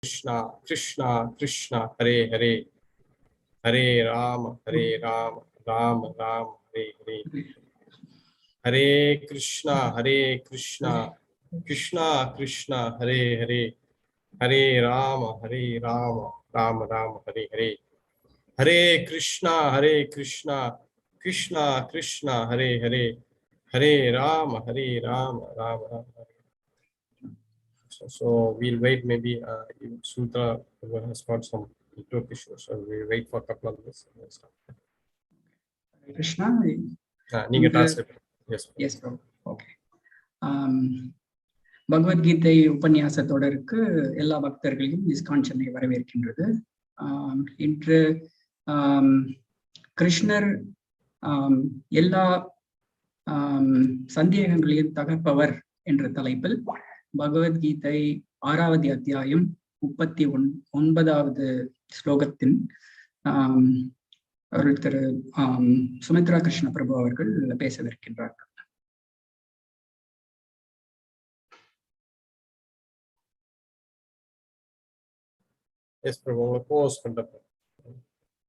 Krishna, Krishna, Krishna, Hare Hare, Hare Rama, Rama Rama, Hare Hare. Hare Krishna, Krishna Krishna, Hare Hare, Hare Rama, Rama Rama, Hare Hare. Hare Krishna, Krishna Krishna, Hare Hare, Hare Rama, Rama Rama, Hare. So we'll wait, maybe Sutra has got some network issues, so we'll wait for a couple of minutes. Krishna. Yes, bro. Okay. Bhagavad-gītā உபன்யாச தொடருக்கு எல்லா பக்தர்களையும் ISKCON Chennai வரவேற்கின்றது. இன்று கிருஷ்ணர் எல்லா சந்தேகங்களையும் தகர்ப்பவர் என்ற தலைப்பில் பகவத்கீதை 6வது அத்தியாயம் 39வது ஸ்லோகத்தின் திரு சுமித்ரா கிருஷ்ண பிரபு அவர்கள் பேசவிருக்கின்றார்கள். Yes, Prabhu, pause பண்றப்ப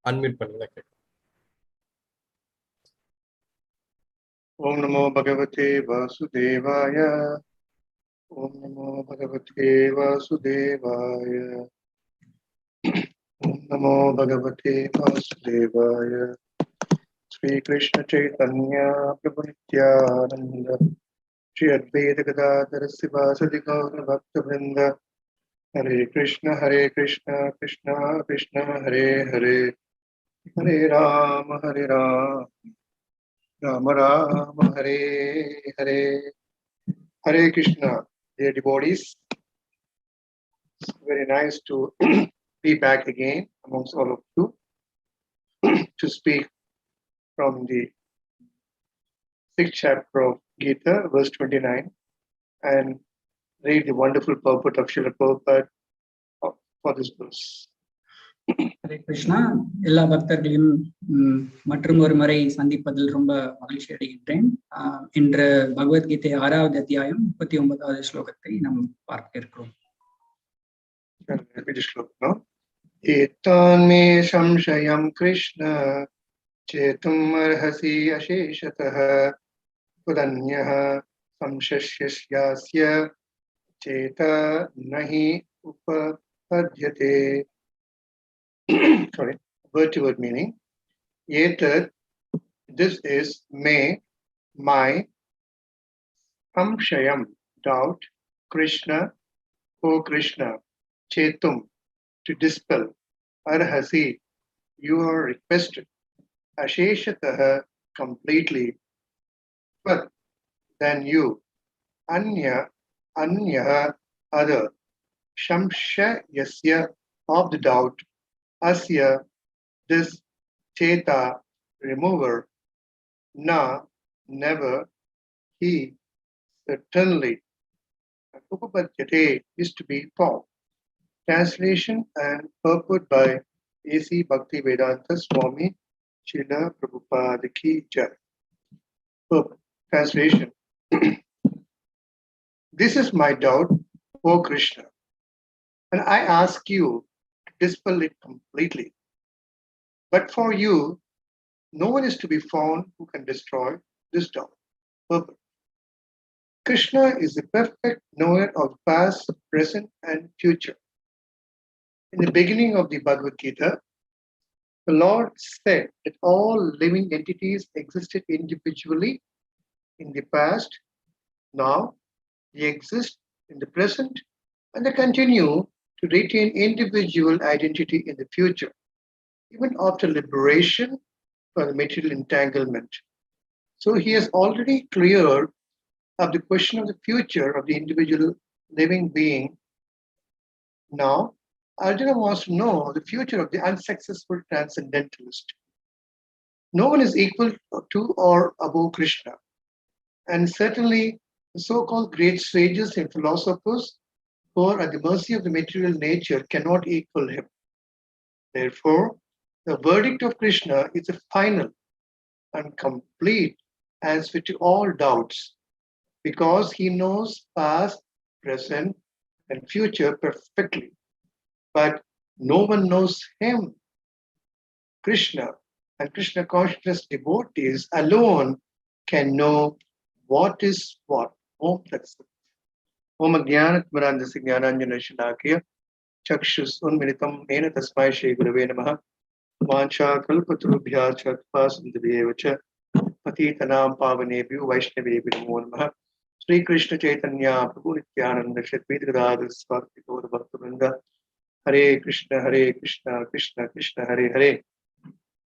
unmute பண்ணுங்க. Om Namo Bhagavate Vasudevaya. Om Namo Bhagavate Vasudevaya. Om Namo Bhagavate Vasudevaya. Sri Krishna Chaitanya Prabhu Nityananda Shri Advaita Gadadhara Sivasadi Gaura Bhakta Vrinda. Hare Krishna, Krishna Krishna, Hare Hare, Hare Rama, Rama Rama, Hare Hare. Hare Krishna, dear devotees. It's very nice to be back again amongst all of you to speak from the 6th chapter of Gita, verse 29, and read the wonderful purport of Srila Purport for this verse. Hare Krishna. எல்லா பக்தர்களையும் மற்றும் ஒரு முறை சந்திப்பதில் ரொம்ப மகிழ்ச்சி அடைகின்றேன். இன்று பகவத்கீதை 6வது அத்தியாயம் 39வது ஸ்லோகத்தை நாம் பார்க்க இருக்கிறோம். etan me saṁśayaṁ Krishna chettum arhasi aśeṣataḥ tvad-anyaḥ saṁśayasyāsya chettā nahi upapadyate. Sorry, word to word meaning. Etat, this is may, my, saṁśayaṁ, doubt, Krishna, O Krishna, chettum, to dispel, arhasi, you are requested, aśeṣataḥ, completely, tvat, than you, anyaḥ, other, saṁśayasya, of the doubt, asya, this, chettā, remover, na, never, he, certainly. Upapadyate is to be formed. Translation and purport by A.C. Bhaktivedanta Swami Srila Prabhupada Ki Jai. Translation. This is my doubt, O Krishna, and I ask you to dispel it completely. But for you, no one is to be found who can destroy this doubt. Purport. Krishna is the perfect knower of past, present, and future. In the beginning of the Bhagavad-gītā, the Lord said that all living entities existed individually in the past, now they exist in the present, and they continue to retain individual identity in the future, even after liberation from the material entanglement. So he has already cleared up the question of the future of the individual living being. Now, Arjuna wants to know the future of the unsuccessful transcendentalist. No one is equal to or above Krishna, and certainly the so-called great sages and philosophers who are at the mercy of the material nature cannot equal him. Therefore, the verdict of Krishna is a final and complete answer to all doubts, because he knows past, present, and future perfectly. but no one knows him. Krishna and Krishna conscious devotees alone can know what is what. Om Tatsat. Om Ajnanatmarandasya Jnananjanashalakaya Chakshus Unmilitam Ena Tasmai Shri Gurave Namaha Vancha Kalpatarubhya Chatpa Sindhavevacha Patitanam Pavanebhyo Vaishnavebhyo Namo Namaha Sri Krishna Chaitanya Prabhu Nityananda Shadvaita Gadadhar Swati Gaura Bhaktivinoda Hare Krishna Krishna Krishna Hare Hare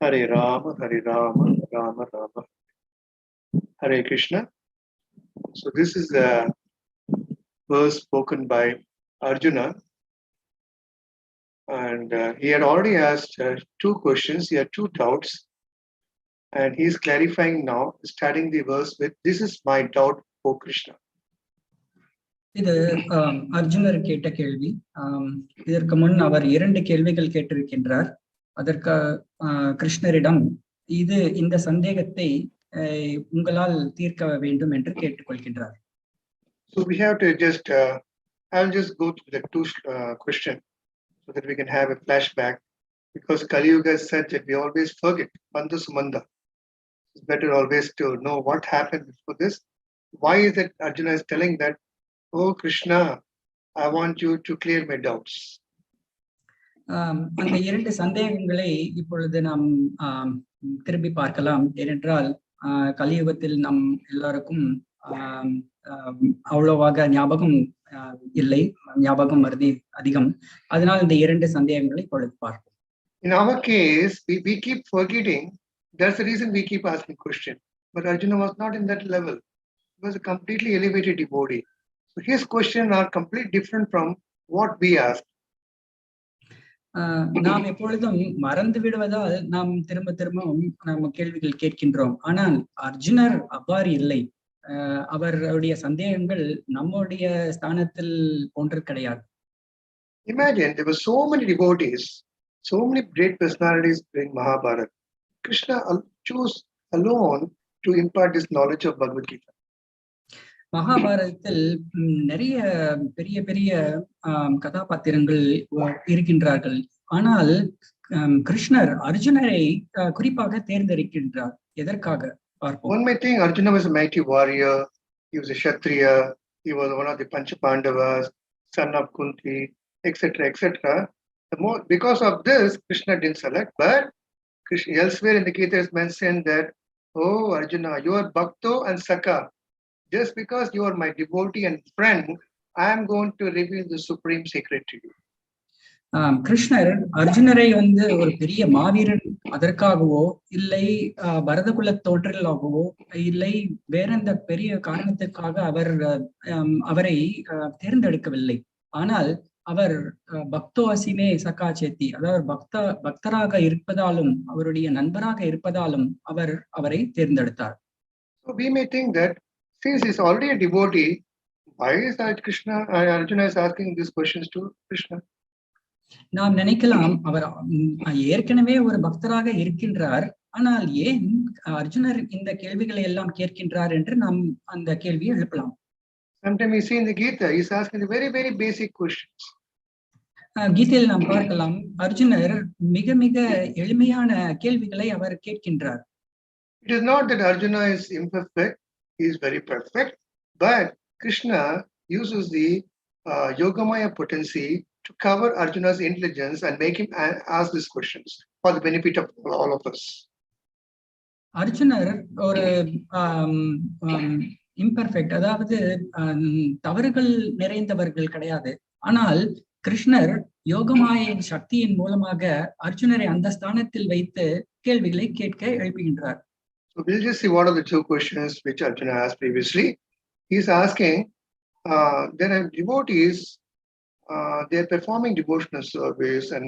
Hare Rama Rama Rama Hare Krishna. So this is a verse spoken by Arjuna, and he had already asked two questions. He had two doubts, and he is clarifying now, starting the verse with, "This is my doubt, O Krishna." இது அர்ஜுனர் கேட்ட கேள்வி. இதற்கு முன் அவர் 2 கேள்விகள் கேட்டிருக்கின்றார். அதற்கு கிருஷ்ணரிடம் இந்த சந்தேகத்தை உங்களால் தீர்க்க வேண்டும் என்று கேட்டுக்கொள்கின்றார். So we have to just I'll just go to the two question so that we can have a flashback, because Kali Yuga said that we always forget Bandha Sumanda. It's better always to know what happened before this. Why is it Arjuna is telling that, "Oh Krishna, I want you to clear my doubts"? அந்த 2 சந்தேகங்களை இப்பொழுது நாம் திரும்பி பார்க்கலாம். ஏனென்றால் கலியுகத்தில் நம் எல்லாருக்கும் அவ்வளவாக ஞாபகம் இல்லை, ஞாபகம் மறதி அதிகம். அதனால் இந்த 2 சந்தேகங்களை இப்பொழுது பார்ப்போம். In our case, we keep forgetting. That's the reason we keep asking question. But Arjuna was not in that level. He was a completely elevated devotee. So his questions are completely different from what we ask. நாம் எப்பொழுதும் மறந்து விடுவதால் நாம் திரும்ப நம்ம கேள்விகள் கேட்கின்றோம். ஆனால் அர்ஜுனர் அவ்வாறு இல்லை. அவருடைய சந்தேகங்கள் நம்முடைய ஸ்தானத்தில் போன்று கிடையாது. Imagine there were so many devotees, so many great personalities during Mahabharata. Krishna chose alone to impart this knowledge of Bhagavad-gītā. மகாபாரதத்தில் நிறைய பெரிய கதாபாத்திரங்கள் இருக்கின்றார்கள். ஆனால் கிருஷ்ணர் அர்ஜுனரை குறிப்பாக தேர்ந்தெடுக்கின்றார். எதற்காக பார்ப்போம். One may think Arjuna was a mighty warrior. He was a Kshatriya. He was one of the Pancha Pandavas, son of Kunti, etc., etc. Because of this, Krishna didn't select. But elsewhere in the Gita is mentioned that, "Oh Arjuna, you are Bhakto and Sakha. Just because you are my devotee and friend, I am going to reveal the supreme secret to you." கிருஷ்ணர் அர்ஜுனரை ஒரு பெரிய மாவீரன் அதற்காகவோ இல்லை பரதகுல தோற்றலாகவோ இல்லை வேற எந்த பெரிய காரணத்திற்காக அவரை தேர்ந்தெடுக்கவில்லை. ஆனால் அவர் பக்தோ அசிமே சகா சேத்தி, அதாவது பக்தராக இருப்பதாலும் அவருடைய நண்பராக இருப்பதாலும் அவரை தேர்ந்தெடுத்தார். So we may think that since he's already a devotee, why is Arjuna is asking these questions to Krishna? நாம் நினைக்கலாம் அவர் ஏற்கனவே ஒரு பக்தராக இருக்கின்றார், ஆனால் ஏன் அர்ஜுனர் இந்த கேள்விகளை எல்லாம் கேட்கின்றார் என்று நாம் அந்த கேள்வியை எழுப்பலாம். Sometimes we see in the Gita, he's asking the very, very basic questions. கீதையில் நாம் பார்க்கலாம், அர்ஜுனர் மிக எளிமையான கேள்விகளை அவர் கேட்கின்றார். It is not that Arjuna is imperfect, he is very perfect, but Krishna uses the Yogamaya potency to cover Arjuna's intelligence and make him ask these questions for the benefit of all of us. அர்ஜுனர் ஒரு imperfect, அதாவது தவறுகள் நிறைந்தவர்கள் கிடையாது. ஆனால் கிருஷ்ணர் யோகமாயின் சக்தியின் மூலமாக அர்ஜுனரை அந்த ஸ்தானத்தில் வைத்து கேள்விகளை கேட்க எழுப்புகின்றார். So we'll just see what are the two questions which Arjuna asked previously. He's asking, there are devotees, they are performing devotional service and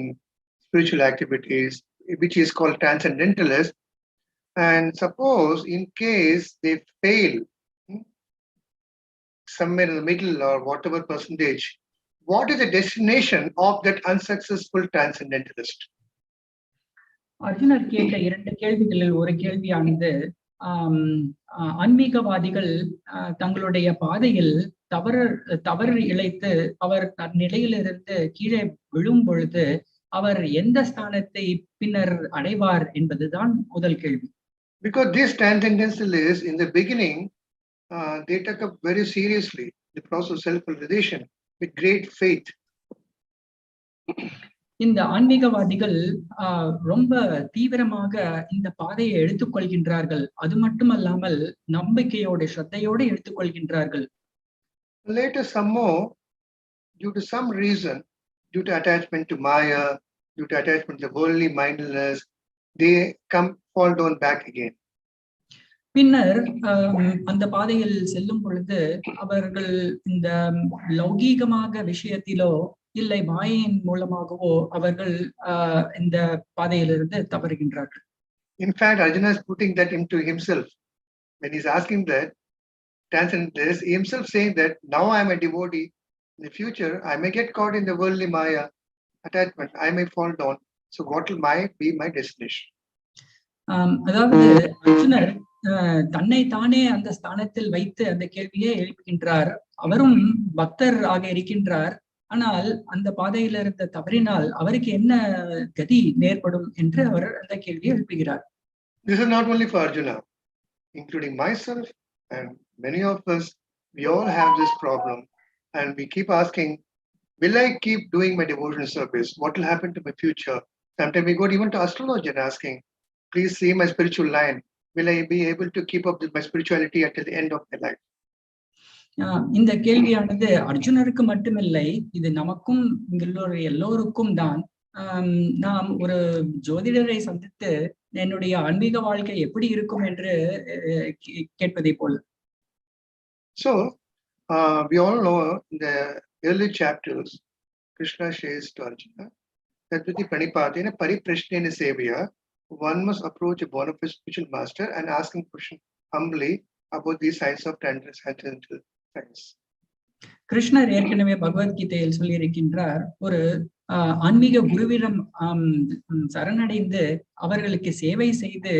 spiritual activities, which is called transcendentalist. And suppose in case they fail somewhere in the middle or whatever percentage, what is the destination of that unsuccessful transcendentalist? அர்ஜுனர் கேட்ட 2 கேள்விகளில் ஒரு கேள்வியானது, ஆன்மீகவாதிகள் தங்களுடைய பாதையில் தவறு இழைத்து அவர் தன் நிலையிலிருந்து கீழே விழும் பொழுது அவர் எந்த ஸ்தானத்தை பின்னர் அடைவார் என்பதுதான் முதல் கேள்வி. Because these transcendentalists in the beginning, they took up very seriously the process of self-realization with great faith. இந்த ஆன்மீகவாதிகள் ரொம்ப தீவிரமாக இந்த பாதையை எடுத்துக்கொள்கின்றார்கள். அது மட்டுமல்லாமல் நம்பிக்கையோடு ஸ்ரத்தையோடு எடுத்துக்கொள்கின்றார்கள். Later some more, due to some reason, due to attachment to Maya, due to attachment to worldly mindedness, they fall down back again. பின்னர் அந்த பாதையில் செல்லும் பொழுது அவர்கள் இந்த லௌகீகமாக விஷயத்திலோ இல்லை மாயையின் மூலமாகவோ அவர்கள் இந்த பாதையிலிருந்து தவறுகின்றார்கள். In fact, Arjuna is putting that into himself. When he's asking that transcendentalist, he himself saying that now I am a devotee. In the future, I may get caught in the worldly Maya attachment. I may fall down. So what will be my destination? அதாவது அர்ஜுனர் தன்னை தானே அந்த ஸ்தானத்தில் வைத்து அந்த கேள்வியை எழுப்புகின்றார். அவரும் பக்தர் ஆக இருக்கின்றார். ஆனால் அந்த பாதையில இருந்த தவறினால் அவருக்கு என்ன கதி நேர்படும் என்று அவர் அந்த கேள்வியை எழுப்புகிறார். This is not only for Arjuna, including myself and many of us. We all have this problem, and we keep asking, will I keep doing my devotional service? What will happen to my future? Sometimes we go even to astrology and asking, please see my spiritual line. Will I be able to keep up with my spirituality until the end of my life? இந்த கேள்வியானது அர்ஜுனருக்கு மட்டுமில்லை, இது நமக்கும் எல்லோருக்கும் தான். நாம் ஒரு ஜோதிடரை சந்தித்து என்னுடைய ஆன்மீக வாழ்க்கை எப்படி இருக்கும் என்று கேட்பதை போல. So we all know in the early chapters, Krishna says to Arjuna, Tadvati Pranipatena Pariprashnena Sevaya, one must approach a bona fide spiritual master and ask him question humbly about these sides of transcendental science. கிருஷ்ணர் ஏற்கனவே பகவத்கீதையில் சொல்லி இருக்கின்றார், ஒரு ஆன்மீக குருவிடம் சரணடைந்து அவர்களுக்கு சேவை செய்து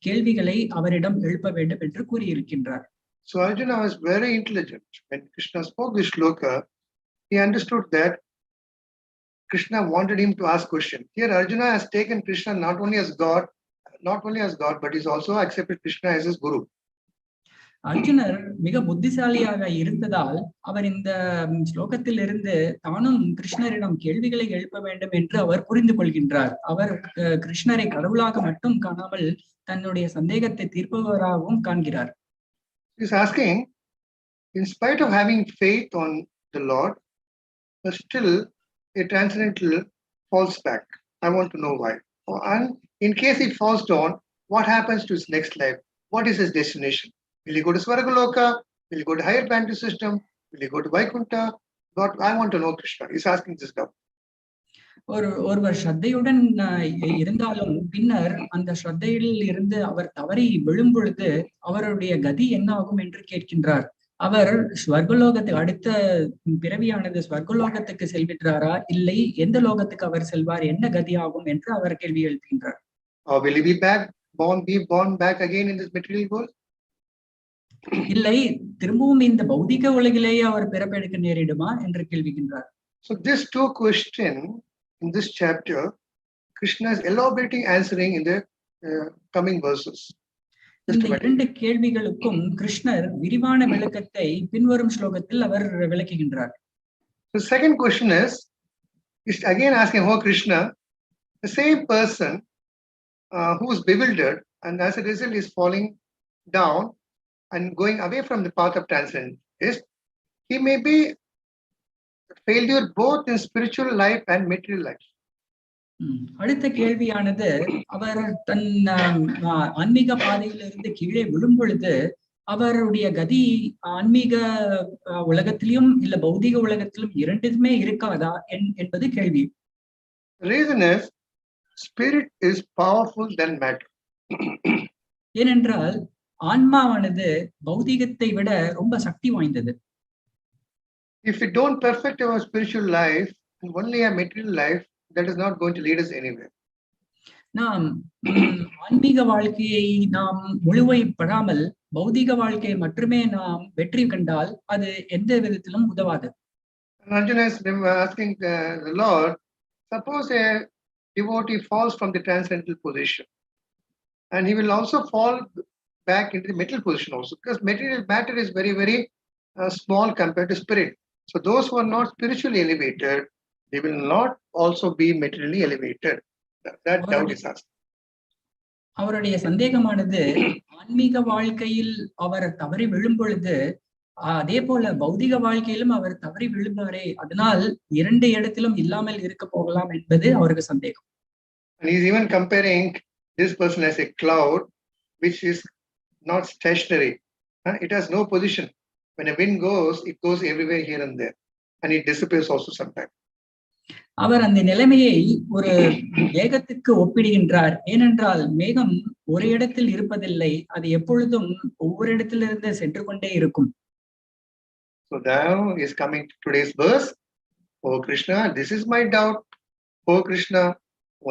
கேள்விகளை அவரிடம் எழுப்ப வேண்டும் என்று கூறியிருக்கின்றார். So Arjuna was very intelligent. When Krishna spoke this shloka, he understood that Krishna wanted him to ask question. Here Arjuna has taken Krishna not only as God, but he's also accepted Krishna as his guru. அர்ஜுனர் மிக புத்திசாலியாக இருந்ததால் அவர் இந்த ஸ்லோகத்தில் இருந்து தானும் கிருஷ்ணரிடம் கேள்விகளை எழுப்ப வேண்டும் என்று அவர் புரிந்து கொள்கின்றார். அவர் கிருஷ்ணரை கடவுளாக மட்டும் காணாமல் தன்னுடைய சந்தேகத்தை தீர்ப்பவராகவும் காண்கிறார். He's asking, in spite of having faith on the Lord, but still a transcendental falls back. I want to know why. And in case he falls down, what happens to his next life? What is his destination? Will he go to Svargaloka? Will he go to higher planetary system? Will he go to Vaikuntha? God, I want to know Krishna. He's asking this doubt. ஒருவர் ஸ்ரத்தையுடன் இருந்தாலும் பின்னர் அந்த ஸ்ரத்தையில் இருந்து அவர் தவறி விழும் பொழுது அவருடைய கதி என்ன ஆகும் என்று கேட்கின்றார். அவர் ஸ்வர்கலோகத்துக்கு அடுத்த பிறவியானது ஸ்வர்கலோகத்துக்கு செல்கின்றாரா, இல்லை எந்த லோகத்துக்கு அவர் செல்வார், என்ன கதி ஆகும் என்று அவர் கேள்வி எழுப்புகின்றார். Will he be born back again in this material world? இல்லை திரும்பவும் இந்த பௌதிக உலகிலேயே அவர் பிறப்பெடுக்க நேரிடுமா என்று கேள்விக்கின்றார். So these two questions in this chapter, Krishna is elaborating answering in the coming verses. இந்த இரண்டு கேள்விகளுக்கும் கிருஷ்ணர் விரிவான விளக்கத்தை பின்வரும் ஸ்லோகத்தில் அவர் விளக்குகின்றார். The second question is again asking, oh Krishna, the same person who is bewildered and as a result is falling down and going away from the path of transcendence, he may be failure both in spiritual life and material life. அடுத்த கேள்வியானது, அவர் தன் ஆன்மீக பாதையிலிருந்து கீழே விழும் பொழுது அவருடைய கதி ஆன்மீக உலகத்திலும் இல்ல பௌதிக உலகத்திலும் இரண்டுமே இருக்காதா என்பது கேள்வி. Reason is spirit is powerful than matter. ஏனென்றால் ஆன்மாவானது பௌதிகத்தை விட ரொம்ப சக்தி வாய்ந்தது. If we don't perfect our spiritual life and only a material life, that is not going to lead us anywhere. நாம் ஆன்மீக வாழ்க்கையை நாம் முழுமைப்படாமல் பௌதிக வாழ்க்கையை மட்டுமே நாம் வெற்றி கண்டால் அது எந்த விதத்திலும் உதவாது. Arjuna is asking the Lord, suppose a devotee falls from the transcendental position, and he will also fall back into the material position also, because material matter is very, very small compared to spirit. So those who are not spiritually elevated, they will not also be materially elevated. That doubt is asked. அவருடைய சந்தேகமானது ஆன்மீக வாழ்க்கையில் அவர் தவறி விழும் பொழுது அதே போல பௌதிக வாழ்க்கையிலும் அவர் தவறி விழுந்தாரே, அதனால் இரண்டு இடத்திலும் இல்லாமல் இருக்க போகலாம் என்பது அவருக்கு சந்தேகம். And he is even comparing this person as a cloud which is not stationary, and it has no position. When a wind goes, it goes everywhere here and there, and it disappears also sometimes. அவர் அந்த நிலைமையை ஒரு மேகத்துக்கு ஒப்பிடுகின்றார். ஏனென்றால் மேகம் ஒரு இடத்தில் இருப்பதில்லை, அது எப்பொழுதும் ஒவ்வொரு இடத்திலிருந்து சென்று கொண்டே இருக்கும். So now is coming to today's verse. Oh Krishna, this is my doubt. Oh Krishna,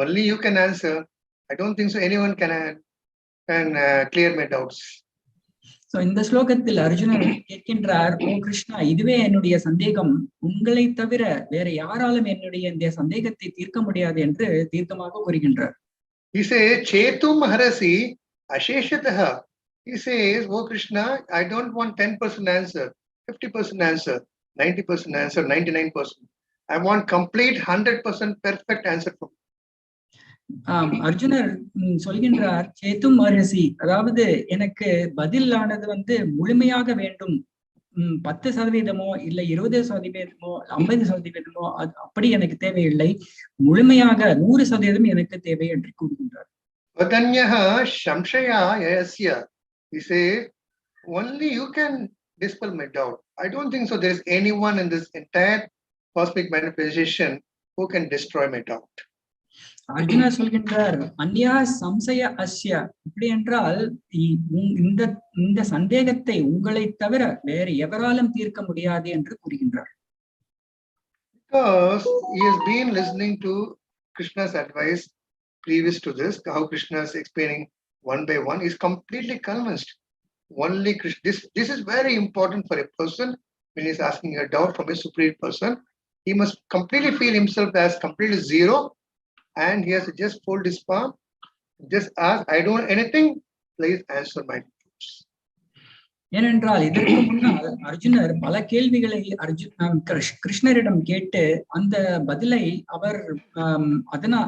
only you can answer. I don't think so anyone can clear my doubts. So இந்த ஸ்லோகத்தில் அர்ஜுனன் கேட்கின்றார், ஓ கிருஷ்ணா, இதுவே என்னுடைய சந்தேகம், உங்களை தவிர வேற யாராலும் என்னுடைய இந்த சந்தேகத்தை தீர்க்க முடியாது என்று தீர்க்கமாக கூறுகின்றார். He says, chettum arhasi aśeṣataḥ. He says, oh Krishna, I don't want 10% answer, 50% answer, 90% answer, 99%. I want complete 100% perfect answer from you. அர்ஜுனர் சொல்கின்றார், சேத்தும் arhasi, அதாவது எனக்கு பதிலானது முழுமையாக வேண்டும். 10% இல்ல 20%, 50%, அப்படி எனக்கு தேவையில்லை, முழுமையாக 100% எனக்கு தேவை என்று கூறுகின்றார். tvad-anyaḥ saṁśayasyā. He says, only you can dispel my doubt. I don't think so there is anyone in this entire cosmic manifestation who can destroy my doubt. Arjuna சொல்கின்றார், அன்யா சம்சய அஸ்ய, இப்படி என்றால் இந்த சந்தேகத்தை உங்களை தவிர வேறு எவராலும் தீர்க்க முடியாது என்று கூறுகின்றார். Because he has been listening to Krishna's advice previous to this, how Krishna is explaining one by one, he is completely convinced. Only Krishna. This is very important for a person when he is asking a doubt from a superior person. He must completely feel himself as completely zero, and he has to just fold his palm, just ask, I don't know anything, please answer my doubts. ஏனென்றால் இதற்கு முன்னால் அர்ஜுனர் பல கேள்விகளை கிருஷ்ணரிடம் கேட்டு அந்த பதிலை அவர்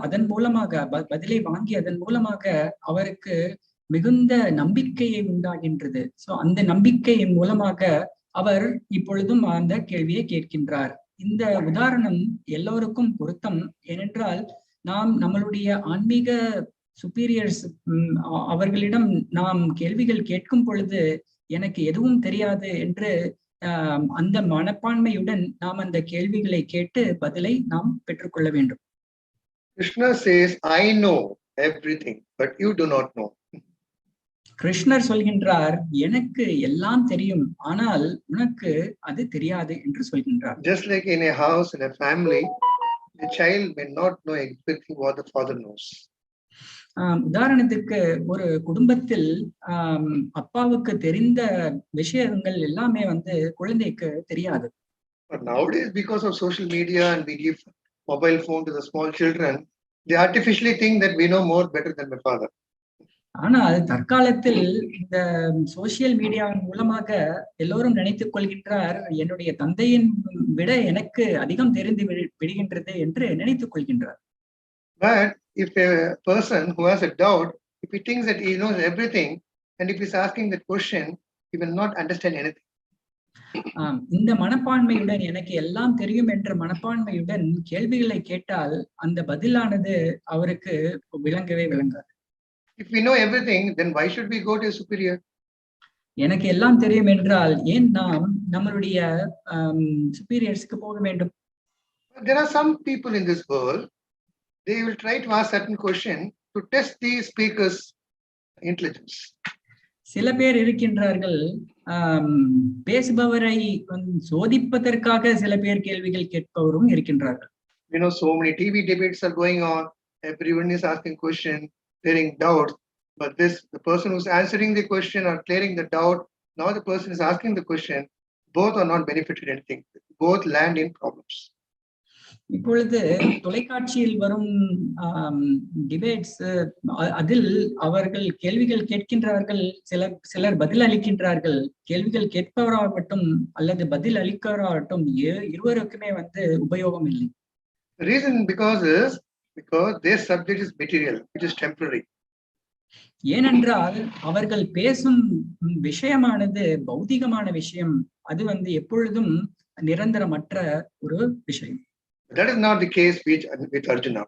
அதன் மூலமாக பதிலை வாங்கி அதன் மூலமாக அவருக்கு மிகுந்த நம்பிக்கையை உண்டாகின்றது. சோ அந்த நம்பிக்கையின் மூலமாக அவர் இப்பொழுதும் அந்த கேள்வியை கேட்கின்றார். இந்த உதாரணம் எல்லோருக்கும் பொருத்தம். ஏனென்றால் நாம் நம்மளுடைய ஆன்மீக சுப்பீரியர்ஸ் அவர்களிடம் நாம் கேள்விகள் கேட்கும் பொழுது எனக்கு எதுவும் தெரியாது என்று அந்த மனப்பான்மையுடன் நாம் அந்த கேள்விகளை கேட்டு பதிலை நாம் பெற்றுக்கொள்ள வேண்டும். Krishna says, I know everything, but you do not know. கிருஷ்ணர் சொல்கின்றார், எனக்கு எல்லாம் தெரியும், ஆனால் உனக்கு அது தெரியாது என்று சொல்கின்றார். Just like in a house, in a family, the child may not know exactly what the father knows. உதாரணத்துக்கு ஒரு குடும்பத்தில் அப்பாவுக்கு தெரிந்த விஷயங்கள் எல்லாமே குழந்தைக்கு தெரியாது. But nowadays, because of social media and we give mobile phone to the small children, they artificially think that we know more better than my father. ஆனால் தற்காலத்தில் இந்த சோசியல் மீடியாவின் மூலமாக எல்லோரும் நினைத்துக் கொள்கின்றார், என்னுடைய தந்தையின் விட எனக்கு அதிகம் தெரிந்து விடுகின்றது என்று நினைத்துக் கொள்கின்றார். But if a person who has a doubt, if he thinks that he knows everything, and if he's asking that question, he will not understand anything. இந்த மனப்பான்மையுடன் எனக்கு எல்லாம் தெரியும் என்ற மனப்பான்மையுடன் கேள்விகளை கேட்டால் அந்த பதிலானது அவருக்கு விளங்கவே விளங்காது. If we know everything, then why should we go to a superior? எனக்கு எல்லாம் தெரியும் என்றால் ஏன் நாம் நம்மளுடைய superiors-க்கு போக வேண்டும்? There are some people in this world, they will try to ask certain question to test the speaker's intelligence. சில பேர் இருக்கின்றார்கள், பேசுபவரை சோதிப்பதற்காக சில பேர் கேள்விகள் கேட்பவரும் இருக்கின்றார்கள். You know, so many TV debates are going on, everyone is asking question, clearing doubt, but the person who's answering the question or clearing the doubt, now the person is asking the question, both are not benefited anything. Both land in problems. இப்பொழுது தொலைக்காட்சியில் வரும் debates, அதில் அவர்கள் கேள்விகள் கேட்கின்றார்கள், சிலர் பதில் அளிக்கின்றார்கள். கேள்விகள் கேட்பவராகட்டும் அல்லது பதில் அளிக்கிறவராகட்டும் இருவருக்குமே உபயோகம் இல்லை. The reason because their subject is material, which is temporary. ஏனென்றால் அவர்கள் பேசும் விஷயமானது பௌதிகமான விஷயம், அது எப்பொழுதும் நிரந்தரமற்ற ஒரு விஷயம். That is not the case with Arjuna.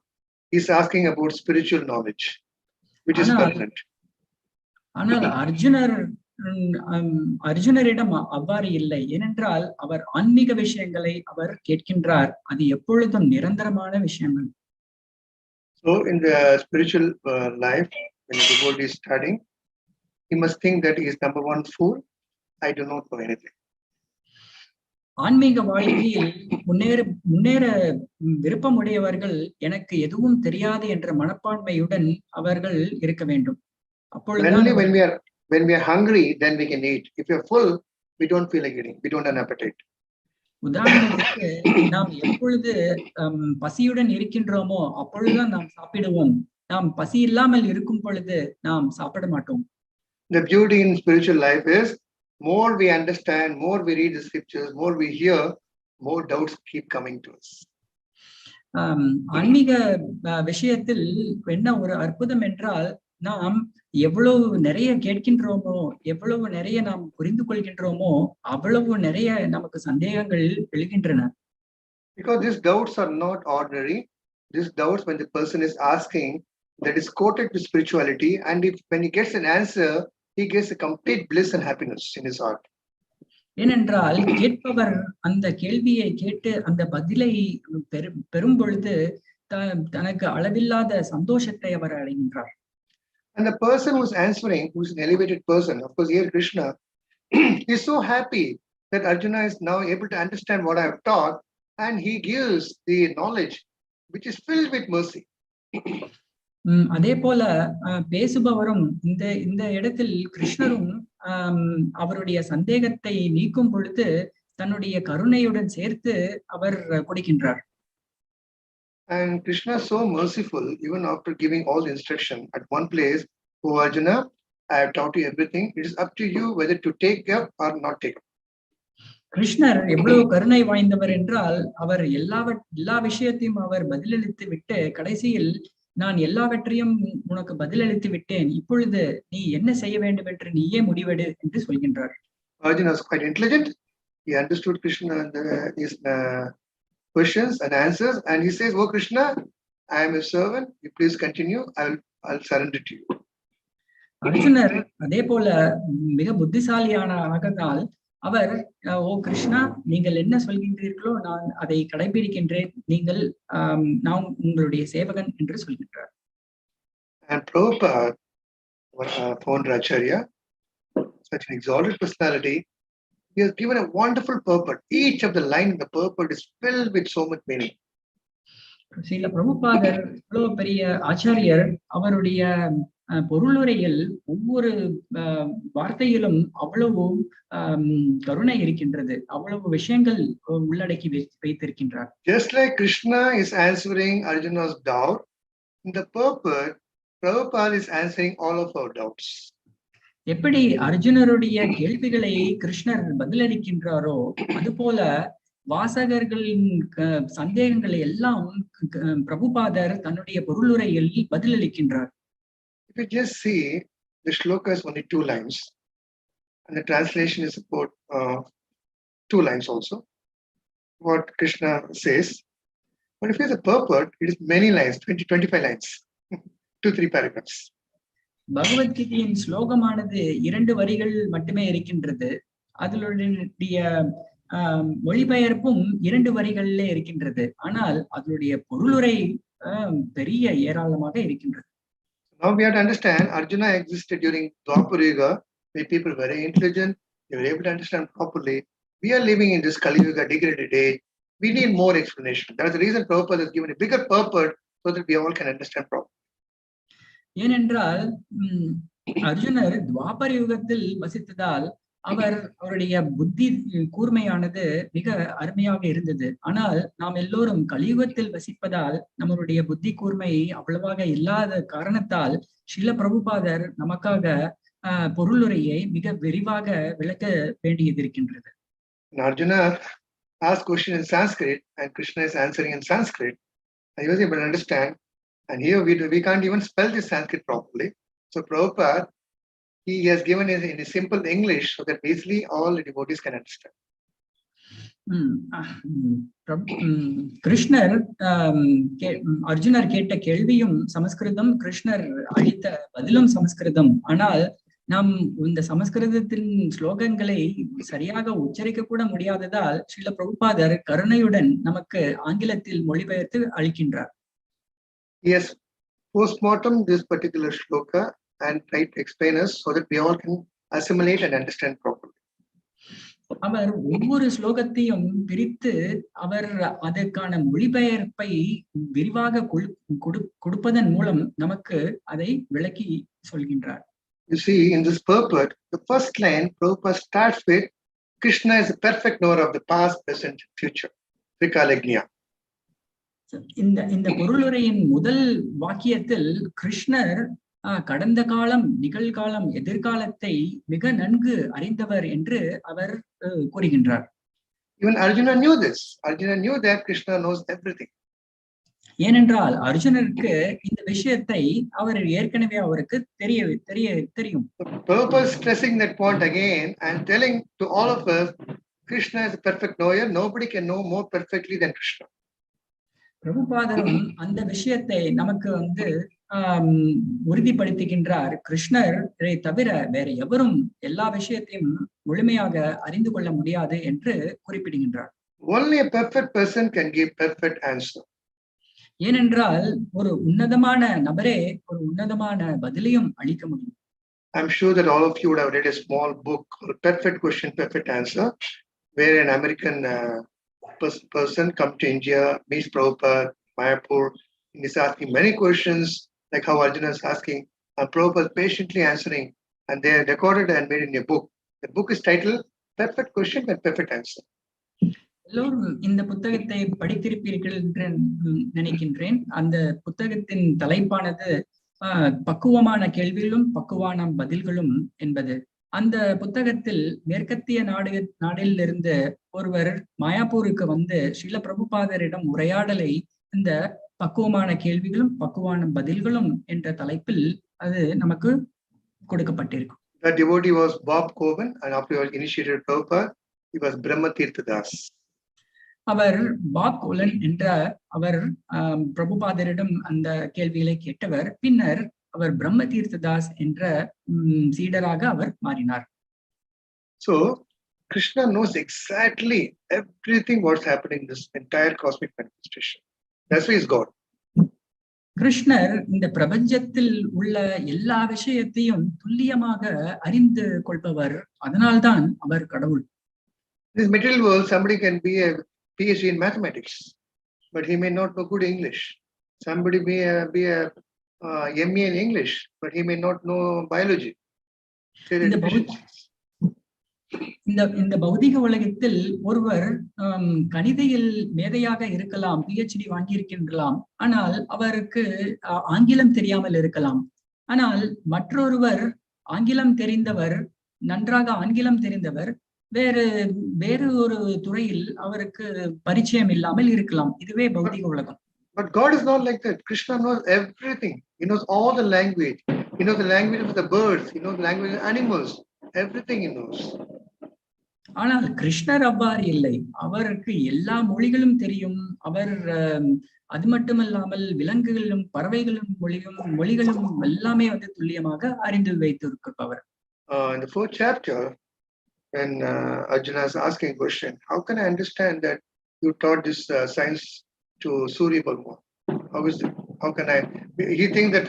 He is asking about spiritual knowledge, which is permanent. ஆனால் அர்ஜுனரிடம் அவ்வாறு இல்லை. ஏனென்றால் அவர் ஆன்மீக விஷயங்களை அவர் கேட்கின்றார், அது எப்பொழுதும் நிரந்தரமான விஷயங்கள். So in the spiritual life, when the devotee is studying, he must think that he is number one fool. I do not know anything. ஆன்மீக வாழ்க்கையில் முன்னேற விருப்பமுடையவர்கள் எனக்கு எதுவும் தெரியாது என்ற மனப்பான்மையுடன் அவர்கள் இருக்க வேண்டும். அப்பொழுது when we are hungry, then we can eat. If we are full, we don't feel like eating. We don't have an appetite. உதாரணத்துக்கு நாம் எப்பொழுது பசியுடன் இருக்கின்றோமோ அப்பொழுதுதான் நாம் சாப்பிடுவோம். நாம் பசி இல்லாமல் இருக்கும் பொழுது நாம் சாப்பிட மாட்டோம். The beauty in spiritual life is, more we understand, more we read the scriptures, more we hear, more doubts keep coming to us. ஆன்மீக விஷயத்தில் என்ன ஒரு அற்புதம் என்றால், நாம் எவ்வளவு நிறைய கேட்கின்றோமோ, எவ்வளவு நிறைய நாம் புரிந்து கொள்கின்றோமோ, அவ்வளவு நிறைய நமக்கு சந்தேகங்கள் எழுகின்றன. Because these doubts are not ordinary. These doubts, when the person is asking, that is quoted to spirituality, and when he gets an answer, he gets a complete bliss and happiness in his heart. ஏனென்றால் கேட்பவர் அந்த கேள்வியை கேட்டு அந்த பதிலை பெறும் பொழுது தனக்கு அளவில்லாத சந்தோஷத்தை அவர் அடைகின்றார். And the person who is answering, who is an elevated person, of course here Krishna, is so happy that Arjuna is now able to understand what I have taught, and he gives the knowledge which is filled with mercy. அதே போல பேசுபவரும் இந்த இடத்தில் கிருஷ்ணரும் அவருடைய சந்தேகத்தை நீக்கும் பொழுது தன்னுடைய கருணையுடன் சேர்த்து அவர் கொடுக்கின்றார். And Krishna is so merciful, even after giving all the instruction at one place, "Oh Arjuna, I have taught you everything. It is up to you whether to take up or not take up." கிருஷ்ணர் எவ்வளவு கருணை வாய்ந்தவர் என்றால், அவர் எல்லா விஷயத்தையும் அவர் பதிலளித்து விட்டு கடைசியில், நான் எல்லாவற்றையும் உனக்கு பதிலளித்து விட்டேன், இப்பொழுது நீ என்ன செய்ய வேண்டும் என்று நீயே முடிவெடு என்று சொல்கின்றார். Arjuna is quite intelligent. He understood Krishna and his questions and answers, and he says, "Oh Krishna, I am a servant. You please continue. I'll surrender to you." அர்ஜுனர் அதே போல மிக புத்திசாலியானதால் அவர், "ஓ கிருஷ்ணா, நீங்கள் என்ன சொல்கின்றீர்களோ நான் அதை கடைபிடிக்கின்றேன். நான் உங்களுடைய சேவகன்" என்று சொல்கின்றார். And Prabhupada, founder Acharya, such an exalted personality, he has given a wonderful purport. Each of the line in the purport is filled with so much meaning. Srila பிரபுபாதர் இவ்வளவு பெரிய ஆச்சாரியர், அவருடைய பொருளுரையில் ஒவ்வொரு வார்த்தையிலும் அவ்வளவு கருணை இருக்கின்றது, அவ்வளவு விஷயங்கள் உள்ளடக்கி வைத்திருக்கின்றார். Just like Krishna is answering Arjuna's doubt, in the purport, Prabhupada is answering all of our doubts. எப்படி அர்ஜுனருடைய கேள்விகளை கிருஷ்ணர் பதிலளிக்கின்றாரோ, அதுபோல வாசகர்களின் சந்தேகங்களை எல்லாம் பிரபுபாதர் தன்னுடைய பொருளுரையில் பதிலளிக்கின்றார். If you just see, the shloka is only 2 lines, and the translation is about 2 lines also, what Krishna says. But if it's a purport, it is many lines, 20-25 lines, 2-3 paragraphs. பகவத்கீதையின் ஸ்லோகமானது 2 வரிகள் மட்டுமே இருக்கின்றது. அதனுடைய மொழிபெயர்ப்பும் 2 வரிகளிலே இருக்கின்றது. ஆனால் அதனுடைய பொருளுரை பெரிய ஏராளமாக இருக்கின்றது. Now we have to understand, Arjuna existed during Dwapara Yuga, where people were very intelligent, they were able to understand properly. We are living in this Kali Yuga, degraded age. We need more explanation. That's the reason Prabhupada has given a bigger purport, so that we all can understand properly. ஏனென்றால் அர்ஜுனர் துவாபர யுகத்தில் வசித்ததால் அவருடைய புத்தி கூர்மையானது மிக அருமையாக இருந்தது. ஆனால் நாம் எல்லோரும் கலியுகத்தில் வசிப்பதால் நம்மளுடைய புத்தி கூர்மை அவ்வளவாக இல்லாத காரணத்தால் ஸ்ரீல பிரபுபாதர் நமக்காக பொருளுரையை மிக விரிவாக விளக்க வேண்டியது இருக்கின்றது. Arjuna asked question in Sanskrit and Krishna is answering in Sanskrit. He was able to understand, and here we can't even spell this Sanskrit properly. So Prabhupada, he has given it in a simple English so that basically all the devotees can understand. கிருஷ்ணர் அர்ஜுனர் கேட்ட கேள்வியும் சமஸ்கிருதம், கிருஷ்ணர் அளித்த பதிலும் சமஸ்கிருதம். ஆனால் நாம் இந்த சமஸ்கிருதத்தின் ஸ்லோகங்களை சரியாக உச்சரிக்க கூட முடியாததால் ஸ்ரீல பிரபுபாதர் கருணையுடன் நமக்கு ஆங்கிலத்தில் மொழிபெயர்த்து அளிக்கின்றார். Yes, postmortem this particular shloka and try to explain us so that we all can assimilate and understand properly. அவர் ஒவ்வொரு ஸ்லோகத்தையும் பிரித்து அவர் அதற்கான மொழிபெயர்ப்பை விரிவாக கொடுப்பதன் மூலம் நமக்கு அதை விளக்கி சொல்கின்றார். You see, in this purport, the first line, Prabhupada starts with, Krishna is a perfect knower of the past, present, future. Vikalagnya. இந்த பொருளுரையின் முதல் வாக்கியத்தில் கிருஷ்ணர் கடந்த காலம், நிகழ்காலம், எதிர்காலத்தை மிக நன்கு அறிந்தவர் என்று அவர் கூறுகின்றார். Even Arjuna knew this. Arjuna knew that Krishna knows everything. ஏனென்றால் அர்ஜுனருக்கு இந்த விஷயத்தை அவர் ஏற்கனவே அவருக்கு தெரியும். Purpose stressing that point again and telling to all of us, Krishna is a perfect knower. Nobody can know more perfectly than Krishna. பிரபுபாதரும் அந்த விஷயத்தை நமக்கு உறுதிப்படுத்துகின்றார். கிருஷ்ணரை தவிர வேற எவரும் எல்லா விஷயத்தையும் முழுமையாக அறிந்து கொள்ள முடியாது என்று குறிப்பிடுகின்றார். Only a perfect person can give perfect answer. ஏனென்றால் ஒரு உன்னதமான நபரே ஒரு உன்னதமான பதிலையும் அளிக்க முடியும். I'm sure that all of you would have read a small book called Perfect Question, Perfect Answer, where an American person come to India, meets Prabhupada, Mayapur, and is asking many questions, like how Arjuna is asking, and Prabhupada patiently answering, and they are recorded and made in a book. The book is titled Perfect Question and Perfect Answer. எல்லோரும் இந்த புத்தகத்தை படித்திருப்பீர்கள் என்று நினைக்கின்றேன். அந்த புத்தகத்தின் தலைப்பானது பக்குவமான கேள்விகளும் பக்குவான பதில்களும் என்பது. அந்த புத்தகத்தில் மேற்கத்திய நாடில் இருந்து ஒருவர் மாயாப்பூருக்கு ஸ்ரீல பிரபுபாதரிடம் உரையாடலை இந்த பக்குவமான கேள்விகளும் பக்குவான பதில்களும் என்ற தலைப்பில் அது நமக்கு கொடுக்கப்பட்டிருக்கும். The devotee was Bob Coven, and after he initiated Prabhupada, he was Brahma Tirthadas. அவர் பாப் கோலன் என்ற அவர் பிரபுபாதரிடம் அந்த கேள்விகளை கேட்டவர். பின்னர் அவர் பிரம்ம தீர்த்ததாஸ் என்ற சீடராக அவர் மாறினார். So Krishna knows exactly everything what's happening in this entire cosmic manifestation. That's why he's God. கிருஷ்ணர் இந்த பிரபஞ்சத்தில் உள்ள எல்லா விஷயத்தையும் துல்லியமாக அறிந்து கொள்பவர். அதனால்தான் அவர் கடவுள். This material world, somebody can be a PhD in mathematics, but he may not know good English. Somebody may be a MA in English, but he may not know biology. இந்த பௌதிக உலகத்தில் ஒருவர் கணிதையில் மேதையாக இருக்கலாம், PhD வாங்கியிருக்கின்றலாம், ஆனால் அவருக்கு ஆங்கிலம் தெரியாமல் இருக்கலாம். ஆனால் மற்றொருவர் ஆங்கிலம் தெரிந்தவர், நன்றாக ஆங்கிலம் தெரிந்தவர், வேறு ஒரு துறையில் அவருக்கு பரிச்சயம் இல்லாமல் இருக்கலாம். இதுவே பௌதிக உலகம். But God is not like that. Krishna knows everything. He knows all the language. He knows the language of the birds. He knows the language of the animals. Everything he knows. ஆனால் கிருஷ்ணர் அவ்வாறு இல்லை. அவருக்கு எல்லா மொழிகளும் தெரியும். அவர் அது மட்டுமல்லாமல் விலங்குகளும் பறவைகளும் மொழிகளும் எல்லாமே துல்லியமாக அறிந்து வைத்திருப்பவர். In the 4th chapter, when Arjuna is asking a question, how can I understand that you taught this science to Surya Bhagwan? How can I? He thinks that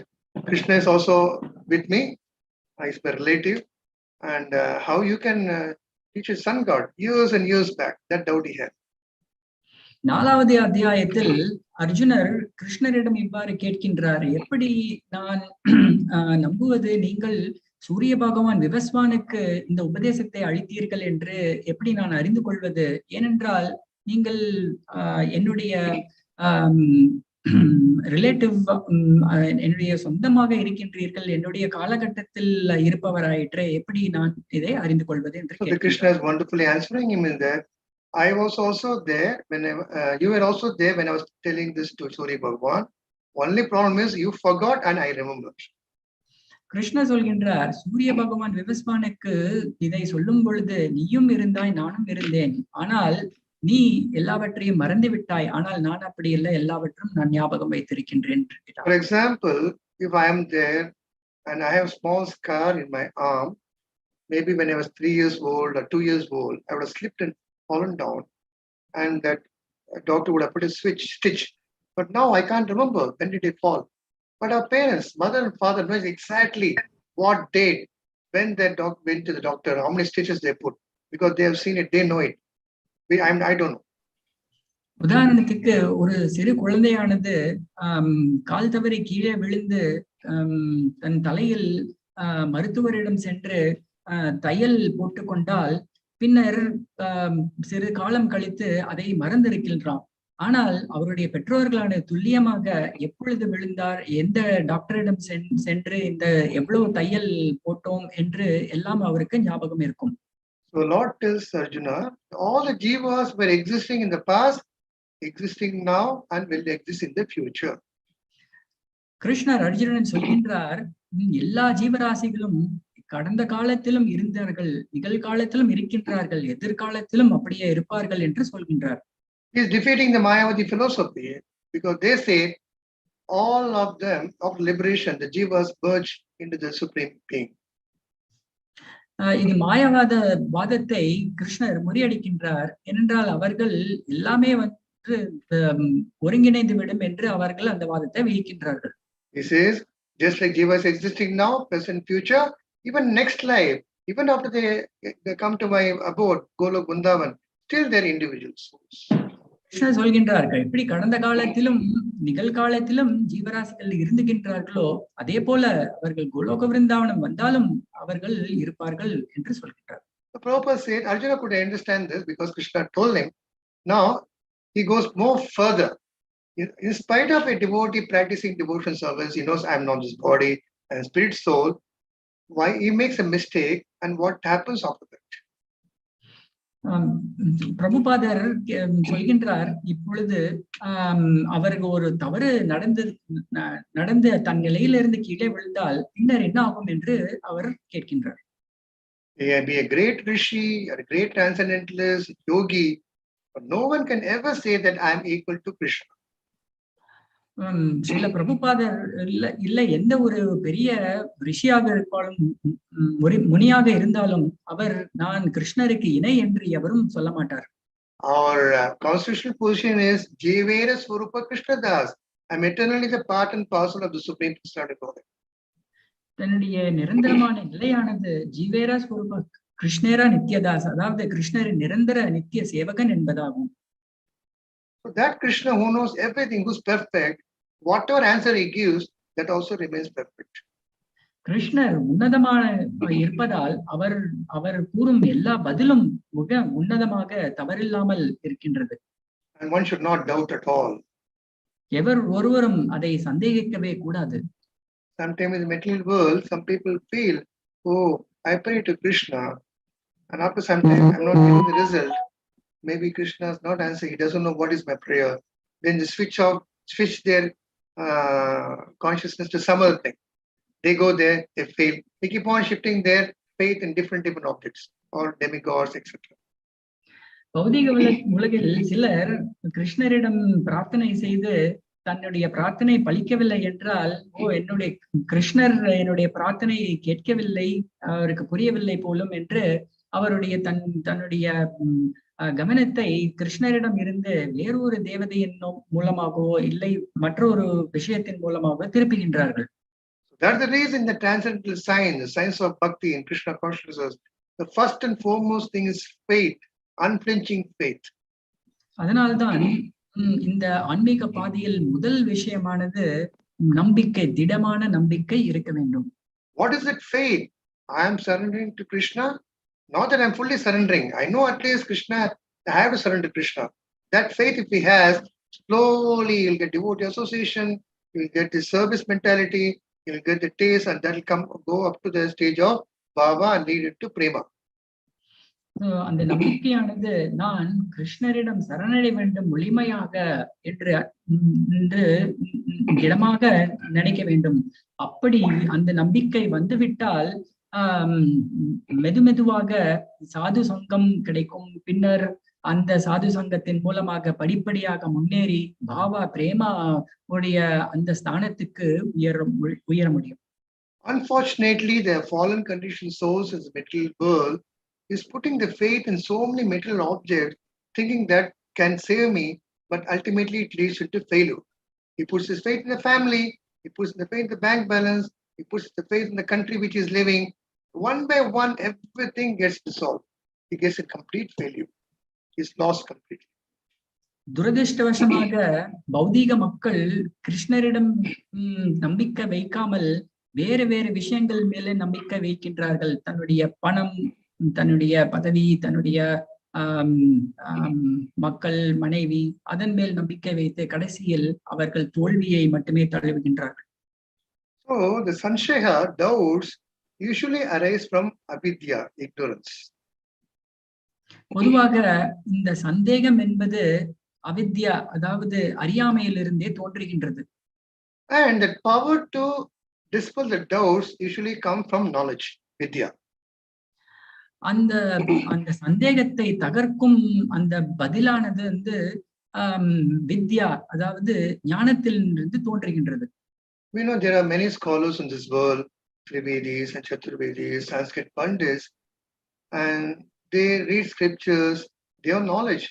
Krishna is also with me. He's my relative, and how you can teach a sun god years and years back? That doubt he had. 4வது அத்தியாயத்தில் அர்ஜுனர் கிருஷ்ணரிடம் இவ்வாறு கேட்கின்றார், எப்படி நான் நம்புவது? நீங்கள் சூரிய பகவான் விவஸ்வானுக்கு இந்த உபதேசத்தை அளித்தீர்கள் என்று எப்படி நான் அறிந்து கொள்வது? ஏனென்றால் நீங்கள் என்னுடைய ரிலேட்டிவ், என்னுடைய சொந்தமாக இருக்கின்றீர்கள், என்னுடைய காலகட்டத்தில் இருப்பவராயிற்று, எப்படி நான் இதை அறிந்து கொள்வது என்று Krishna is wonderfully answering him in that. I was also there when you were also there when I was telling this to Surya Bhagavan. Only problem is you forgot and I remember. Krishna சொல்கின்றார், சூரிய பகவான் விவஸ்வானுக்கு இதை சொல்லும் பொழுது நீயும் இருந்தாய், நானும் இருந்தேன், ஆனால் நீ எல்லாவற்றையும் மறந்து விட்டாய், ஆனால் நான் அப்படி இல்லை, எல்லாவற்றும் நான் ஞாபகம் வைத்திருக்கின்றேன். For example, if I am there and I have a small scar in my arm, maybe when I was 3 years old or 2 years old, I would have slipped and fallen down, and that doctor would have put a stitch. But now I can't remember when did it fall. But our parents, mother and father, knows exactly what date, when that dog went to the doctor, how many stitches they put, because they have seen it, they know it. I don't know. உதாரணத்துக்கு ஒரு சிறு குழந்தையானது கால் தவறி கீழே விழுந்து தன் தலையில் மருத்துவரிடம் சென்று தையல் போட்டுக்கொண்டால் பின்னர் சிறு காலம் கழித்து அதை மறந்திருக்கின்றான். ஆனால் அவருடைய பெற்றோர்களான துல்லியமாக எப்பொழுது விழுந்தார், எந்த டாக்டரிடம் சென்று இந்த எவ்வளவு தையல் போட்டோம் என்று எல்லாம் அவருக்கு ஞாபகம் இருக்கும். So Lord tells Arjuna, all the jivas were existing in the past, existing now, and will exist in the future. கிருஷ்ணர் அர்ஜுனன் சொல்கின்றார், எல்லா ஜீவராசிகளும் கடந்த காலத்திலும் இருந்தார்கள், நிகழ்காலத்திலும் இருக்கின்றார்கள், எதிர்காலத்திலும் அப்படியே இருப்பார்கள் என்று சொல்கின்றார். He is defeating the Mayavadi philosophy because they say all of them of liberation, the jivas merge into the supreme being. இது மாயவாத வாதத்தை கிருஷ்ணர் முறியடிக்கின்றார். ஏனென்றால் அவர்கள் எல்லாமே வந்து ஒருங்கிணைந்து விடும் என்று அவர்கள் அந்த வாதத்தை விதிக்கின்றார்கள். He says just like jivas existing now, present, future, even next life, even after they come to my abode, Golok Vrindavan, still they're individual souls. கிருஷ்ணர் சொல்கின்றார்கள், எப்படி கடந்த காலத்திலும் நிகழ்காலத்திலும் ஜீவராசிகள் இருந்துகின்றார்களோ அதே போல அவர்கள் கோலோக விருந்தாவனம் வந்தாலும் அவர்கள் இருப்பார்கள் என்று சொல்கின்றார். The Purport said Arjuna could understand this because Krishna told him. Now he goes more further. In spite of a devotee practicing devotion service, he knows I am not this body and spirit soul. Why he makes a mistake and what happens after that? பிரபுபாதர் சொல்கின்றார், இப்பொழுது அவருக்கு ஒரு தவறு நடந்து தன் நிலையிலிருந்து கீழே விழுந்தால் பின்னர் என்ன ஆகும் என்று அவர் கேட்கின்றார். Be a great rishi or a great transcendentalist, yogi, but no one can ever say that I am equal to Krishna. சில பிரபுபாதர் இல்லை எந்த ஒரு பெரிய ரிஷியாக இருப்பாலும் முனியாக இருந்தாலும் அவர் நான் கிருஷ்ணருக்கு இணை என்று எவரும் சொல்ல மாட்டார். Our constitutional position is Jivera Swarupa Krishna Das. I am eternally the part and parcel of the Supreme Personality of God. தன்னுடைய நிரந்தரமான நிலையானது ஜீவேரா ஸ்வரூப கிருஷ்ணேரா நித்யதாஸ், அதாவது கிருஷ்ணரின் நிரந்தர நித்திய சேவகன் என்பதாகும். So that Krishna who knows everything, who's perfect, whatever answer he gives, that also remains perfect. கிருஷ்ணர் உன்னதமான இருப்பதால் அவர் கூறும் எல்லா பதிலும் மிக உன்னதமாக தவறில்லாமல் இருக்கின்றது. And one should not doubt at all. ஒருவரும் அதை சந்தேகிக்கவே கூடாது. Sometimes in the material world, some people feel, oh, I pray to Krishna, and after some time I'm not getting the result. Maybe Krishna is not answering. He doesn't know what is my prayer. Then they switch their consciousness to some other thing. They go there, they fail. They keep on shifting their faith in different objects or demigods, etc. பௌதிக உலகில் சிலர் கிருஷ்ணரிடம் பிரார்த்தனை செய்து தன்னுடைய பிரார்த்தனை பலிக்கவில்லை என்றால், என்னுடைய கிருஷ்ணர் என்னுடைய பிரார்த்தனையை கேட்கவில்லை, அவருக்கு புரியவில்லை போலும் என்று அவருடைய தன்னுடைய கவனத்தை கிருஷ்ணரிடம் இருந்து வேறொரு தேவதையின் மூலமாகவோ இல்லை மற்றொரு விஷயத்தின் மூலமாக திருப்புகின்றார்கள். That's the reason the transcendental science, the science of bhakti in Krishna consciousness, the first and foremost thing is faith, unflinching faith. அதனால்தான் இந்த ஆன்மீக பாதையில் முதல் விஷயமானது நம்பிக்கை, திடமான நம்பிக்கை இருக்க வேண்டும். What is that faith? I am surrendering to Krishna. Not that I am fully surrendering. I know at least Krishna, I have to surrender to Krishna. That faith, if he has, slowly you'll get devotee association, you'll get the service mentality, you'll get the taste, and that will go up to the stage of Bhava and lead it to Prema. அந்த நம்பிக்கையானது நான் கிருஷ்ணரிடம் சரணடைய வேண்டும் முழுமையாக என்று இடமாக நினைக்க வேண்டும். அப்படி அந்த நம்பிக்கை வந்துவிட்டால் மெதுமெதுவாக சாது சங்கம் கிடைக்கும். பின்னர் அந்த சாது சங்கத்தின் மூலமாக படிப்படியாக முன்னேறி பாவா பிரேமா உடைய அந்த ஸ்தானத்துக்கு உயர முடியும். Unfortunately, the fallen conditioned souls in the material world is putting the faith in so many material objects, thinking that can save me, but ultimately it leads into failure. He puts his faith in the family, he puts the faith in the bank balance, he puts the faith in the country which he is living. One by one, everything gets dissolved. He gets a complete failure. He's lost completely. துரதிருஷ்டவசமாக பௌதீக மக்கள் கிருஷ்ணரிடம் நம்பிக்கை வைக்காமல் வேறு வேறு விஷயங்கள் மேல நம்பிக்கை வைக்கின்றார்கள். தன்னுடைய பணம், தன்னுடைய பதவி, தன்னுடைய மக்கள், மனைவி, அதன் மேல் நம்பிக்கை வைத்து கடைசியில் அவர்கள் தோல்வியை மட்டுமே தழுவுகின்றார்கள். So the saṁśaya doubts usually arise from avidya, ignorance. பொதுவாக இந்த சந்தேகம் என்பது அவித்யா, அதாவது அறியாமையிலிருந்தே தோன்றுகின்றது. And the power to dispel the doubts usually come from knowledge, vidya. அந்த சந்தேகத்தை தகர்க்கும் அந்த பதிலானது வித்யா, அதாவது ஞானத்திலிருந்து தோன்றுகின்றது. We know there are many scholars in this world, Trivedis and Chaturvedis, Sanskrit Pandits, and they read scriptures, they have knowledge,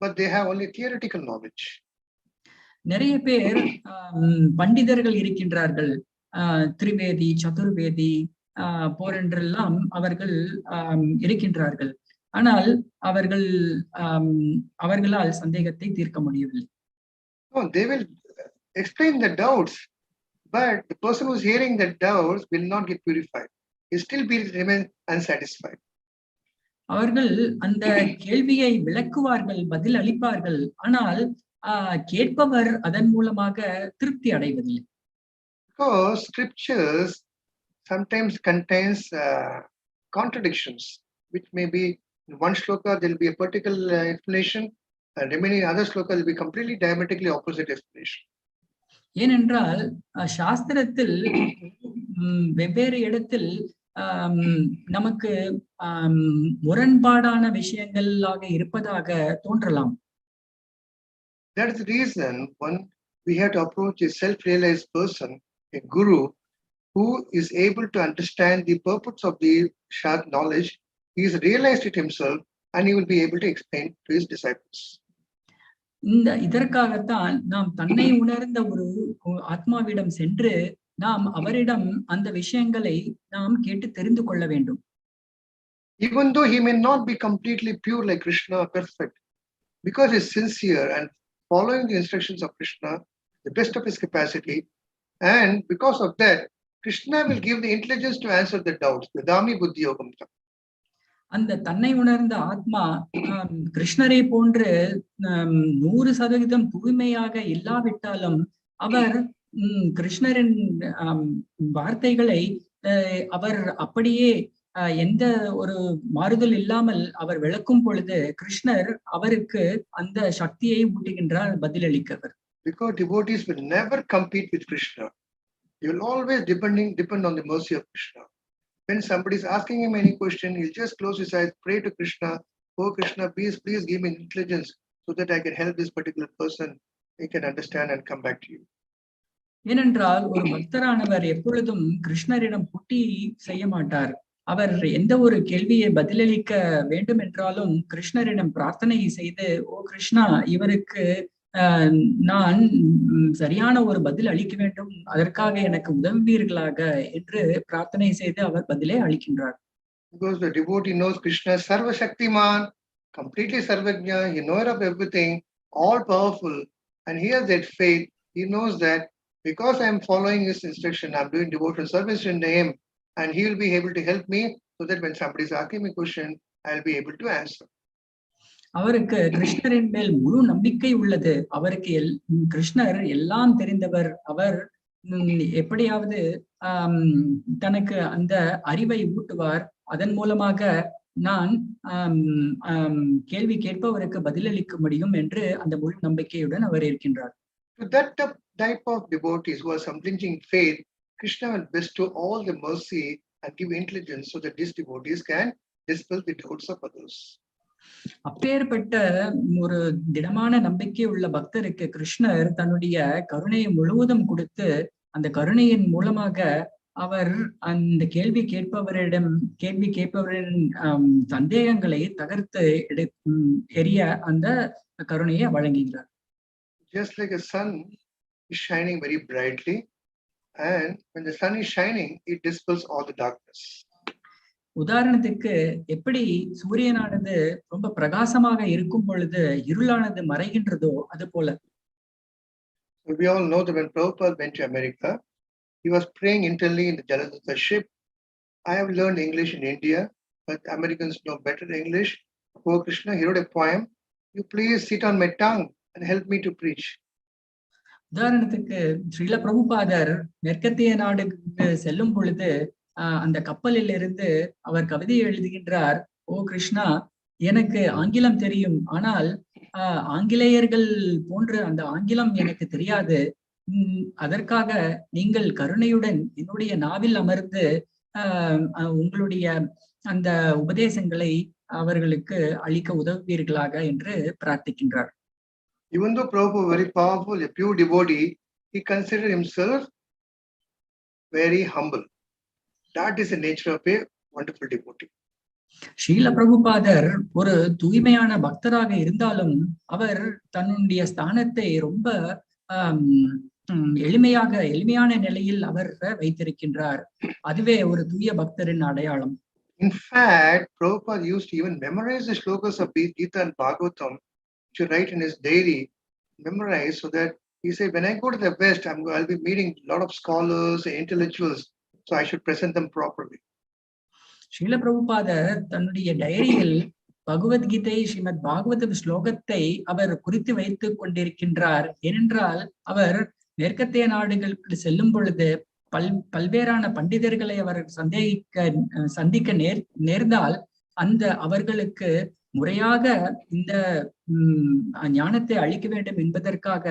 but they have only theoretical knowledge. நிறைய பேர் பண்டிதர்கள் இருக்கின்றார்கள், திரிவேதி, சதுர்வேதி போரென்றெல்லாம் அவர்கள் இருக்கின்றார்கள். ஆனால் அவர்களால் சந்தேகத்தை தீர்க்க முடியவில்லை. No, they will explain the doubts, but the person who is hearing the doubts will not get purified. He still remain unsatisfied. அவர்கள் அந்த கேள்வியை விளக்குவார்கள், பதில் அளிப்பார்கள். ஆனால் கேட்பவர் அதன் மூலமாக திருப்தி அடைவதில்லை. Because scriptures sometimes contains contradictions, which may be in one shloka there will be a particular explanation, and remaining other shloka will be completely diametrically opposite explanation. ஏனென்றால் சாஸ்திரத்தில் வெவ்வேறு இடத்தில் நமக்கு முரண்பாடான விஷயங்களாக இருப்பதாக தோன்றலாம். That is the reason when we have to approach a self-realized person, a guru, who is able to understand the purpose of the knowledge. He has realized it himself and he will be able to explain to his disciples. இதற்காகத்தான் நாம் தன்னை உணர்ந்த ஒரு ஆத்மாவிடம் சென்று நாம் அவரிடம் அந்த விஷயங்களை நாம் கேட்டு தெரிந்து கொள்ள வேண்டும். Even though he may not be completely pure like Krishna, perfect, because he is sincere and following the instructions of Krishna, the best of his capacity, and because of that, Krishna will give the intelligence to answer the doubts. Dadami buddhi yogam. அந்த தன்னை உணர்ந்த ஆத்மா கிருஷ்ணரை போன்று 100% தூய்மையாக இல்லாவிட்டாலும் அவர் கிருஷ்ணரின் வார்த்தைகளை அவர் அப்படியே எந்த ஒரு மாறுதல் இல்லாமல் அவர் விளக்கும் பொழுது கிருஷ்ணர் அவருக்கு அந்த சக்தியை ஊட்டுகின்றார் பதிலளிக்கவர். Because devotees will never compete with Krishna. They will always depend on the mercy of Krishna. When somebody is asking him any question, he'll just close his eyes, pray to Krishna, "Oh Krishna, please give me intelligence so that I can help this particular person. He can understand and come back to you." ஏனென்றால் ஒரு பக்தரானவர் எப்பொழுதும் கிருஷ்ணரிடம் போட்டி செய்ய மாட்டார். அவர் எந்த ஒரு கேள்வியை பதிலளிக்க வேண்டும் என்றாலும் கிருஷ்ணரிடம் பிரார்த்தனை செய்து, "ஓ கிருஷ்ணா, இவருக்கு நான் சரியான ஒரு பதில் அளிக்க வேண்டும், அதற்காக எனக்கு உதவுவீர்களாக" என்று பிரார்த்தனை செய்து அவர் பதிலை அளிக்கின்றார். Because the devotee knows Krishna is Sarva Shaktiman, completely Sarvajna, he knows of everything, all powerful, and he has that faith. He knows that because I am following his instruction, I am doing devotional service in him, and he will be able to help me so that when somebody is asking me a question, I will be able to answer. அவருக்கு கிருஷ்ணரின் மேல் முழு நம்பிக்கை உள்ளது. அவருக்கு கிருஷ்ணர் எல்லாம் தெரிந்தவர். அவர் எப்படியாவது தனக்கு அந்த அறிவை ஊட்டுவார். அதன் மூலமாக நான் கேள்வி கேட்பவருக்கு பதிலளிக்க முடியும் என்று அந்த முழு நம்பிக்கையுடன் அவர் இருக்கின்றார். To that type of devotees who are something faith, Krishna will bestow all the mercy and give intelligence so that these devotees can dispel the doubts of others. அப்பேற்பட்ட ஒரு திடமான நம்பிக்கை உள்ள பக்தருக்கு கிருஷ்ணர் தன்னுடைய கருணையை முழுவதும் கொடுத்து அந்த கருணையின் மூலமாக அவர் அந்த கேள்வி கேட்பவரின் சந்தேகங்களை தகர்த்து எரிய அந்த கருணையை வழங்குகிறார். Just like a sun is shining very brightly, and when the sun is shining, it dispels all the darkness. உதாரணத்துக்கு எப்படி சூரியனானது ரொம்ப பிரகாசமாக இருக்கும் பொழுது இருளானது மறைகின்றதோ அது போல. We all know that when Prabhupada went to America, he was praying internally in the Jaladhara ship. I have learned English in India, but Americans know better English. Oh Krishna, he wrote a poem. You please sit on my tongue and help me to preach. உதாரணத்துக்கு ஸ்ரீல பிரபுபாதர் மேற்கத்திய நாடுக்கு செல்லும் பொழுது அந்த கப்பலில் இருந்து அவர் கவிதை எழுதுகின்றார். ஓ கிருஷ்ணா, எனக்கு ஆங்கிலம் தெரியும், ஆனால் ஆங்கிலேயர்கள் போன்று அந்த ஆங்கிலம் எனக்கு தெரியாது. அதற்காக நீங்கள் கருணையுடன் என்னுடைய நாவில் அமர்ந்து உங்களுடைய அந்த உபதேசங்களை அவர்களுக்கு அளிக்க உதவுவீர்களாக என்று பிரார்த்திக்கின்றார். Even though Prabhupada was very powerful, a pure devotee, he considered himself very humble. That is the nature of a wonderful devotee. Srila பிரபுபாதர் ஒரு தூய்மையான பக்தராக இருந்தாலும் அவர் தன்னுடைய ஸ்தானத்தை ரொம்ப எளிமையான நிலையில் அவர் வைத்திருக்கின்றார். அதுவே ஒரு தூய பக்தரின் அடையாளம். In fact, Prabhupada used to even memorize the shlokas of Gita and Bhagavatam to write in his diary, memorize, so that he said, when I go to the West, I'll be meeting a lot of scholars and intellectuals, so I should present them properly. Srila பிரபுபாதர் தன்னுடைய டைரியில் பகவத்கீதை ஸ்ரீமத் பாகவத ஸ்லோகத்தை அவர் குறித்து வைத்துக் கொண்டிருக்கின்றார். ஏனென்றால் அவர் மேற்கத்திய நாடுகளுக்கு செல்லும் பொழுது பல்வேறான பண்டிதர்களை அவர் சந்திக்க நேர்ந்தால் அந்த அவர்களுக்கு முறையாக இந்த ஞானத்தை அளிக்க வேண்டும் என்பதற்காக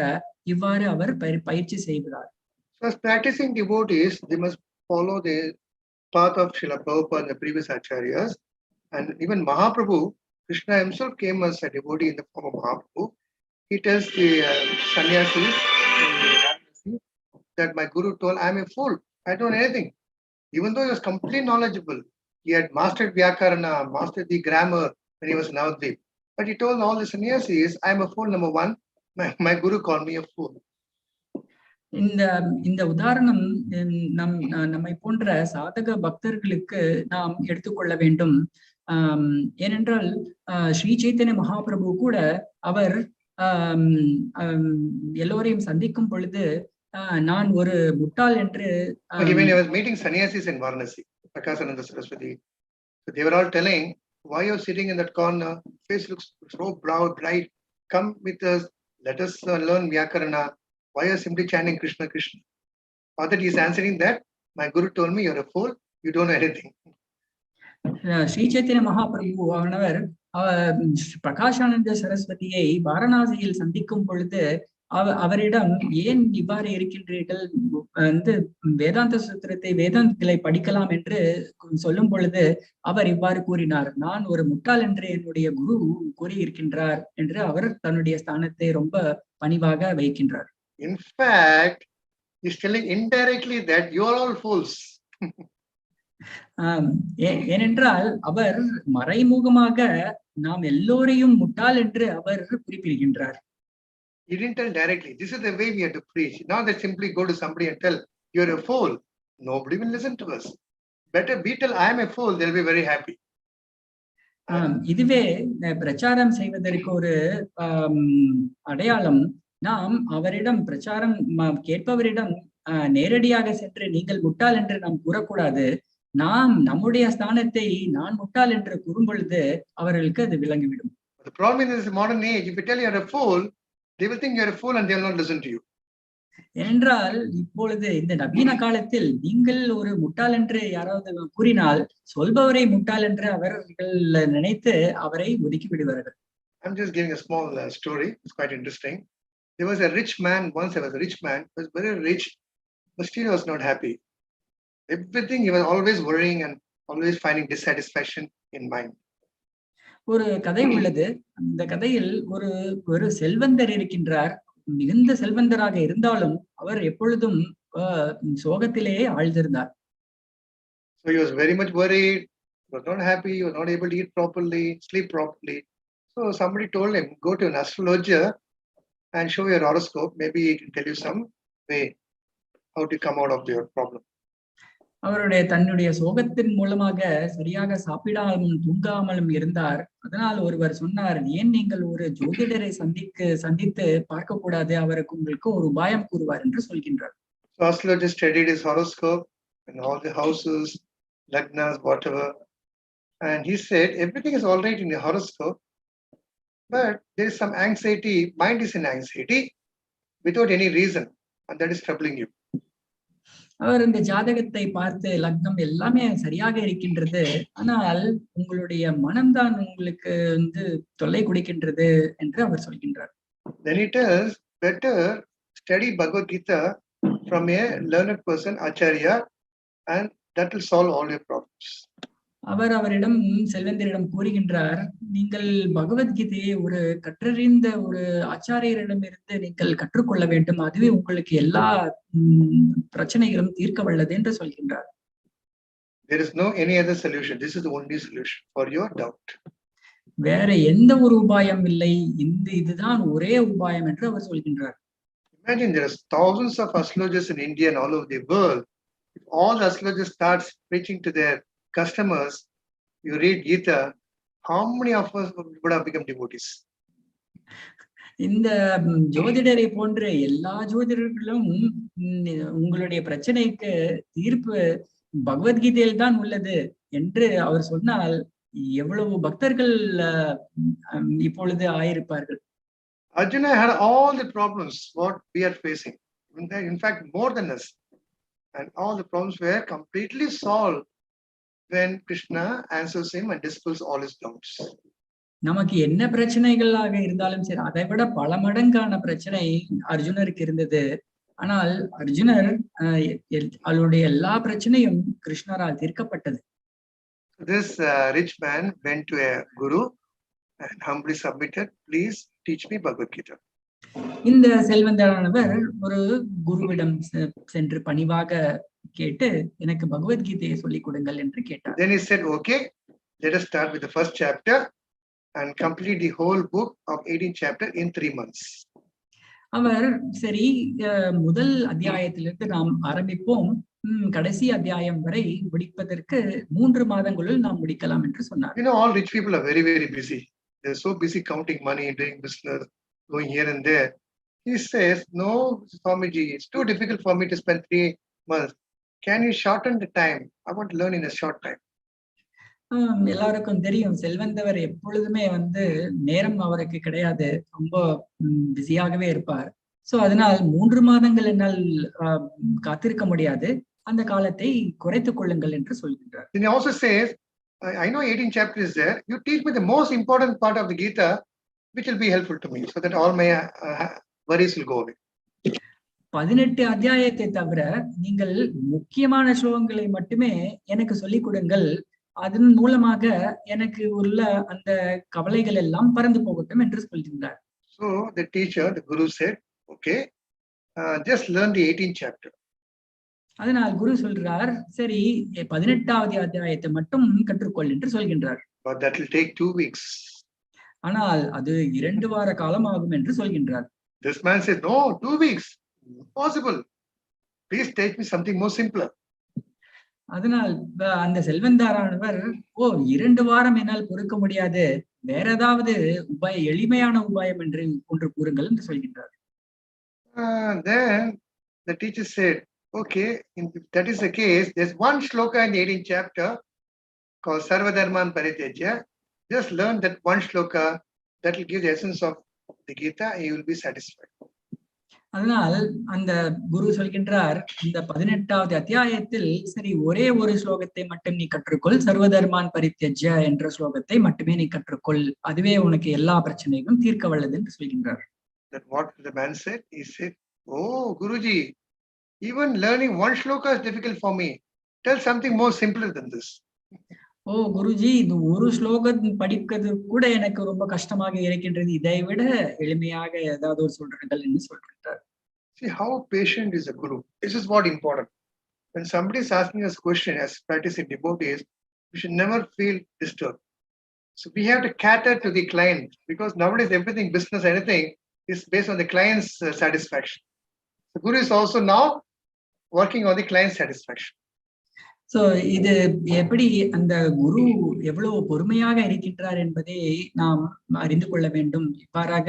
இவ்வாறு அவர் பயிற்சி செய்கிறார். So as practicing devotees, they must follow the path of Srila Prabhupada and the previous acharyas, and even Mahaprabhu, Krishna himself came as a devotee in the form of Mahaprabhu. He tells the sannyasis that my guru told, I am a fool, I don't know anything. Even though he was completely knowledgeable, he had mastered Vyakarana, mastered the grammar when he was in Navadvip. But he told all the sannyasis, I am a fool, number one, my guru called me a fool. இந்த உதாரணம் நம்மை போன்ற சாதக பக்தர்களுக்கு நாம் எடுத்துக்கொள்ள வேண்டும். ஏனென்றால் ஸ்ரீ சைத்தன்ய மகாபிரபு கூட அவர் எல்லோரையும் சந்திக்கும் பொழுது நான் ஒரு முட்டாள் என்று Even he was meeting sannyasis in Varanasi, Prakasananda Saraswati. So they were all telling, why you are sitting in that corner? Face looks so bright. Come with us. Let us learn Vyakarana. Why are you simply chanting Krishna, Krishna? Or that he is answering that, my guru told me, you are a fool, you don't know anything. Sri Chaitanya Mahaprabhu ஆனவர் பிரகாஷானந்த சரஸ்வதியை வாரணாசியில் சந்திக்கும் பொழுது அவரிடம் ஏன் இவ்வாறு இருக்கின்றீர்கள், வேதாந்த சூத்திரத்தை வேதாந்தத்திலே படிக்கலாம் என்று சொல்லும் பொழுது அவர் இவ்வாறு கூறினார், நான் ஒரு முட்டாள் என்று என்னுடைய குரு கூறியிருக்கின்றார் என்று அவர் தன்னுடைய ஸ்தானத்தை ரொம்ப பணிவாக வைக்கின்றார். In fact, he is telling indirectly that you are all fools. ஏனென்றால் அவர் மறைமுகமாக நாம் எல்லோரையும் முட்டாள் என்று அவர் குறிப்பிடுகின்றார். He didn't tell directly. This is the way we have to preach. Not that simply go to somebody and tell, you're a fool. Nobody will listen to us. Better we tell, I am a fool, they'll be very happy. இதுவே பிரச்சாரம் செய்வதற்கு ஒரு அடையாளம். நாம் அவரிடம் பிரச்சாரம் கேட்பவரிடம் நேரடியாக சென்று நீங்கள் முட்டாள் என்று நாம் கூறக்கூடாது. நாம் நம்முடைய ஸ்தானத்தை நான் முட்டாள் என்று கூறும் பொழுது அவர்களுக்கு அது விளங்கிவிடும். The problem is in modern age, if you tell you're a fool, they will think you're a fool and they will not listen to you. ஏனென்றால் இப்பொழுது இந்த நவீன காலத்தில் நீங்கள் ஒரு முட்டாள் என்று யாராவது கூறினால் சொல்பவரை முட்டாள் என்று அவர்கள் நினைத்து அவரை ஒதுக்கி விடுவார்கள். I'm just giving a small story. It's quite interesting. There was a rich man. Once there was a rich man. He was very rich, but still was not happy. Everything he was always worrying and always finding dissatisfaction in mind. ஒரு கதை உள்ளது. அந்த கதையில் ஒரு செல்வந்தர் இருக்கின்றார். மிகுந்த செல்வந்தராக இருந்தாலும் அவர் எப்பொழுதும் சோகத்திலேயே ஆழ்ந்திருந்தார். So he was very much worried. He was not happy. He was not able to eat properly, sleep properly. So somebody told him, go to an astrologer and show your horoscope. Maybe he can tell you some way how to come out of your problem. அவருடைய தன்னுடைய சோகத்தின் மூலமாக சரியாக சாப்பிடாமலும் தூங்காமலும் இருந்தார். அதனால் ஒருவர் சொன்னார், ஏன் நீங்கள் ஒரு ஜோதிடரை சந்தித்து பார்க்க கூடாது, அவருக்கு உங்களுக்கு ஒரு உபாயம் கூறுவார் என்று சொல்கின்றார். So astrologer studied his horoscope and all the houses, lagnas, whatever, and he said everything is all right in your horoscope, but there is some anxiety. Mind is in anxiety without any reason, and that is troubling you. அவர் இந்த ஜாதகத்தை பார்த்து லக்னம் எல்லாமே சரியாக இருக்கின்றது, ஆனால் உங்களுடைய மனம்தான் உங்களுக்கு தொல்லை கொடுக்கின்றது என்று அவர் சொல்கின்றார். Then it is better study Bhagavad-gītā from a learned person, acharya, and that will solve all your problems. அவரிடம் செல்வந்தரிடம் கூறுகின்றார், நீங்கள் பகவத்கீதையை ஒரு கற்றறிந்த ஒரு ஆச்சாரியரிடம் இருந்து நீங்கள் கற்றுக்கொள்ள வேண்டும், அதுவே உங்களுக்கு எல்லா பிரச்சனைகளும் தீர்க்க வல்லது என்று சொல்கின்றார். There is no any other solution. This is the only solution for your doubt. வேற எந்த ஒரு உபாயம் இல்லை, இதுதான் ஒரே உபாயம் என்று அவர் சொல்கின்றார். Imagine there are thousands of astrologers in India and all over the world. If all the astrologers starts preaching to their customers, you read Gita, how many of us would have become devotees? இந்த ஜோதிடரை போன்ற எல்லா ஜோதிடர்களும் உங்களுடைய பிரச்சனைக்கு தீர்ப்பு பகவத்கீதையில் தான் உள்ளது என்று அவர் சொன்னால் எவ்வளவு பக்தர்கள் இப்பொழுது ஆயிருப்பார்கள். Arjuna had all the problems what we are facing, in fact more than us, and all the problems were completely solved when Krishna answers him and dispels all his doubts. நமக்கு என்ன பிரச்சனைகளாக இருந்தாலும் சரி, அதை விட பல மடங்கான பிரச்சனை அர்ஜுனருக்கு இருந்தது. ஆனால் அர்ஜுனர் அவருடைய எல்லா பிரச்சனையும் கிருஷ்ணரால் தீர்க்கப்பட்டது. This rich man went to a guru and humbly submitted, please teach me Bhagavad-gītā. இந்த செல்வந்தரானவர் ஒரு குருவிடம் சென்று பணிவாக கேட்டு எனக்கு பகவத்கீதையை சொல்லிக் கொடுங்கள் என்று கேட்டார். Then he said, okay, let us start with the first chapter and complete the whole book of 18 chapter in 3 months. அவர் சரி, முதல் அத்தியாயத்திலிருந்து நாம் ஆரம்பிப்போம், கடைசி அத்தியாயம் வரை முடிப்பதற்கு 3 மாதங்களுள் நாம் முடிக்கலாம் என்று சொன்னார். You know, all rich people are very, very busy. They're so busy counting money, doing business, going here and there. He says, no, Swamiji, it's too difficult for me to spend 3 months. Can you shorten the time? I want to learn in a short time. எல்லாருக்கும் தெரியும், செல்வந்தவர் எப்பொழுதுமே நேரம் அவருக்கு கிடையாது, ரொம்ப பிஸியாகவே இருப்பார். So அதனால் 3 மாதங்கள் என்னால் காத்திருக்க முடியாது, அந்த காலத்தை குறைத்துக் கொள்ளுங்கள் என்று சொல்கின்றார். He also says, I know 18 chapters is there. You teach me the most important part of the Gita, which will be helpful to me, so that all my worries will go away. 18 அத்தியாயத்தை தவிர நீங்கள் முக்கியமான ஸ்லோகங்களை மட்டுமே எனக்கு சொல்லிக் கொடுங்கள், அதன் மூலமாக எனக்கு உள்ள அந்த கவலைகள் எல்லாம் பறந்து போகட்டும் என்று சொல்கின்றார். So the teacher, the guru said, okay, just learn the 18th chapter. அதனால் குரு சொல்றார், சரி 18வது அத்தியாயத்தை மட்டும் கற்றுக்கொள் என்று சொல்கின்றார். But that will take 2 weeks. ஆனால் அது 2 வார காலம் ஆகும் என்று சொல்கின்றார். This man said, no, 2 weeks, impossible. Please teach me something more simpler. அதனால் அந்த செல்வந்தாரானவர், ஓ 2 வாரம் என்னால் பொறுக்க முடியாது, வேற ஏதாவது எளிமையான உபாயம் என்று ஒன்று கூறுங்கள் என்று சொல்கின்றார். Then the teacher said, okay, if that is the case, there's one shloka in the 18th chapter called Sarvadharman Parityajya. Just learn that one shloka, that will give the essence of the Gita, and you will be satisfied. அதனால் அந்த குரு சொல்கின்றார், இந்த 18வது அத்தியாயத்தில் சரி ஒரே ஒரு ஸ்லோகத்தை மட்டும் நீ கற்றுக்கொள், சர்வதர்மான் பரித்யஜ்ய என்ற ஸ்லோகத்தை மட்டுமே நீ கற்றுக்கொள், அதுவே உனக்கு எல்லா பிரச்சனைகளும் தீர்க்க வல்லது என்று சொல்கின்றார். That what the man said, he said, oh Guruji, even learning one shloka is difficult for me. Tell something more simpler than this. ஓ குருஜி, இந்த ஒரு ஸ்லோகம் படிக்கிறது கூட எனக்கு ரொம்ப கஷ்டமாக இருக்கின்றது, இதை விட எளிமையாக ஏதாவது ஒரு சொல்றீர்கள் என்று சொல்றார். See how patient is a guru. This is what important. When somebody is asking us a question as practicing devotees, we should never feel disturbed. So we have to cater to the client, because nowadays everything, business, anything is based on the client's satisfaction. The guru is also now working on the client's satisfaction. So இது எப்படி அந்த குரு எவ்வளவு பொறுமையாக இருக்கின்றார் என்பதை நாம் அறிந்து கொள்ள வேண்டும். இவ்வாறாக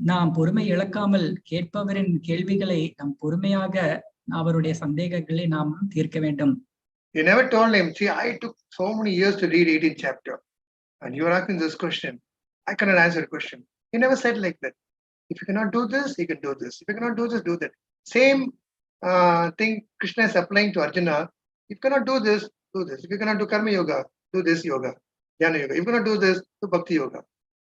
நாம் பொறுமை இழக்காமல் கேட்பவரின் கேள்விகளை நாம் பொறுமையாக அவருடைய சந்தேகங்களை நாம் தீர்க்க வேண்டும். You never told him, see, I took so many years to read 18th chapter, and you are asking this question, I cannot answer the question. He never said like that. If you cannot do this, you can do this. If you cannot do this, do that. Same thing Krishna is applying to Arjuna. If you cannot do this, do this. If you cannot do karma yoga, do this yoga, jnana yoga. If you cannot do this, do bhakti yoga.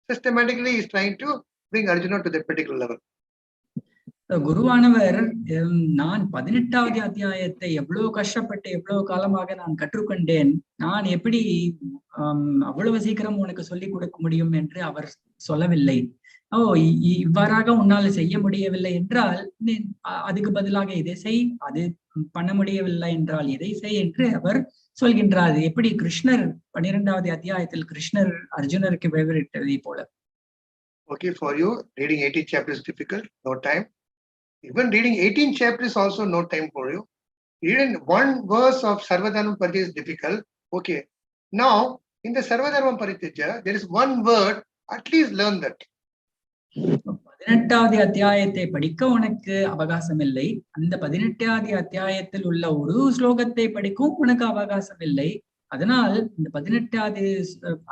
Systematically, he is trying to bring Arjuna to that particular level. குருவானவர், நான் 18வது அத்தியாயத்தை எவ்வளவு கஷ்டப்பட்டு எவ்வளவு காலமாக நான் கற்றுக்கொண்டேன், நான் எப்படி அவ்வளவு சீக்கிரம் உனக்கு சொல்லிக் கொடுக்க முடியும் என்று அவர் சொல்லவில்லை. ஓ இவ்வாறாக உன்னால் செய்ய முடியவில்லை என்றால் அதுக்கு பதிலாக இதை செய், அது பண்ண முடியவில்லை என்றால் இதை செய் என்று அவர் சொல்கின்றார். எப்படி கிருஷ்ணர் 12வது அத்தியாயத்தில் கிருஷ்ணர் அர்ஜுனருக்கு விவரித்ததை போல. Okay, for you, reading 18 chapters is difficult, no time. Even reading 18 chapters also no time for you. Reading one verse of Sarvadharman Parityajya is difficult. Okay, now in the Sarvadharman Parityajya, there is one word, at least learn that. 18வது அத்தியாயத்தை படிக்க உனக்கு அவகாசம் இல்லை, அந்த 18வது அத்தியாயத்தில் உள்ள ஒரு ஸ்லோகத்தை படிக்கும் உனக்கு அவகாசம் இல்லை. அதனால் இந்த 18வது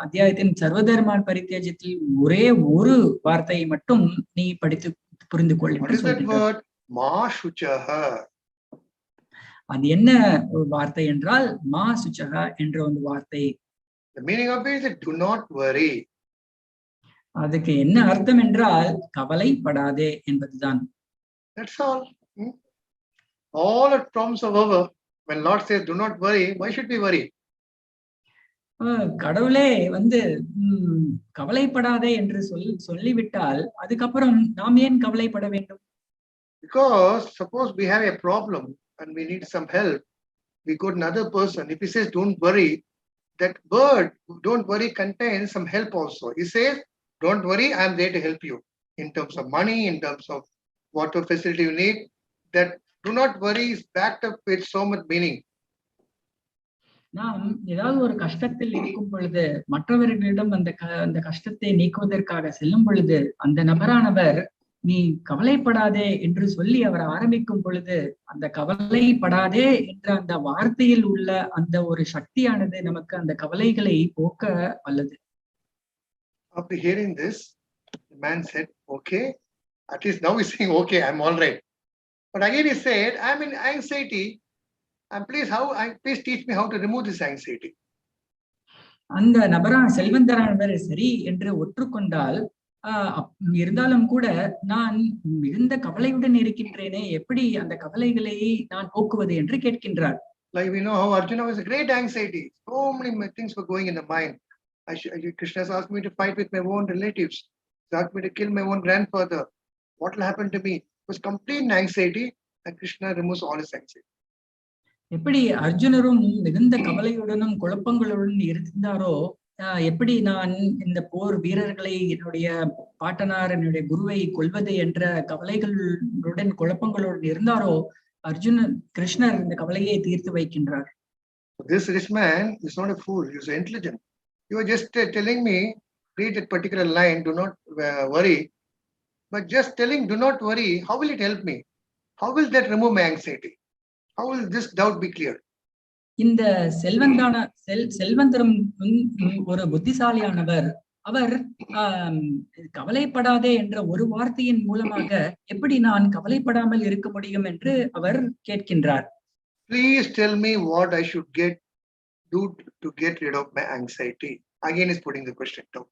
அத்தியாயத்தின் சர்வதர்மான் பரித்யாஜத்தில் ஒரே ஒரு வார்த்தையை மட்டும் நீ படித்து புரிந்து கொள் என்று சொல்கிறார். அது என்ன வார்த்தை என்றால் மா சுச்சக என்ற ஒரு வார்த்தை. The meaning of it is do not worry. அதுக்கு என்ன அர்த்தம் என்றால் கவலைப்படாதே என்பதுதான். That's all. All the problems are over. When Lord says do not worry, why should we worry? கடவுளே கவலைப்படாதே என்று சொல்லிவிட்டால் அதுக்கப்புறம் நாம் ஏன் கவலைப்பட வேண்டும்? Because suppose we have a problem and we need some help, we go to another person. If he says don't worry, that word don't worry contains some help also. He says don't worry, I am there to help you in terms of money, in terms of whatever facility you need. That do not worry is backed up with so much meaning. நாம் ஏதாவது ஒரு கஷ்டத்தில் இருக்கும் பொழுது மற்றவர்களிடம் அந்த கஷ்டத்தை நீக்குவதற்காக செல்லும் பொழுது அந்த நபரானவர் நீ கவலைப்படாதே என்று சொல்லி அவர் ஆரம்பிக்கும் பொழுது அந்த கவலைப்படாதே என்ற அந்த வார்த்தையில் உள்ள அந்த ஒரு சக்தியானது நமக்கு அந்த கவலைகளை போக்க வல்லது. After hearing this, the man said, okay, at least now he's saying, okay, I'm all right. But again he said, I'm in anxiety, and please teach me how to remove this anxiety. அந்த நபரான செல்வந்தரானவர் சரி என்று ஒற்றுக்கொண்டால் இருந்தாலும் கூட நான் மிகுந்த கவலையுடன் இருக்கின்றேனே, எப்படி அந்த கவலைகளை நான் போக்குவது என்று கேட்கின்றார். Like we know how Arjuna was a great anxiety. So many things were going in the mind. Krishna has asked me to fight with my own relatives. He asked me to kill my own grandfather. What will happen to me? It was complete anxiety, and Krishna removes all his anxiety. எப்படி அர்ஜுனரும் மிகுந்த கவலையுடனும் குழப்பங்களுடன் இருந்தாரோ, எப்படி நான் இந்த போர் வீரர்களை என்னுடைய பாட்டனார் என்னுடைய குருவை கொல்வது என்ற கவலைகளுடன் குழப்பங்களுடன் இருந்தாரோ, அர்ஜுனன் கிருஷ்ணர் இந்த கவலையை தீர்த்து வைக்கின்றார். This rich man is not a fool, he is intelligent. You are just telling me, read that particular line, do not worry. But just telling, do not worry, how will it help me? How will that remove my anxiety? How will this doubt be cleared? இந்த செல்வந்தரும் ஒரு புத்திசாலியானவர். அவர் கவலைப்படாதே என்ற ஒரு வார்த்தையின் மூலமாக எப்படி நான் கவலைப்படாமல் இருக்க முடியும் என்று அவர் கேட்கின்றார். Please tell me what I should do to get rid of my anxiety. Again is putting the question out.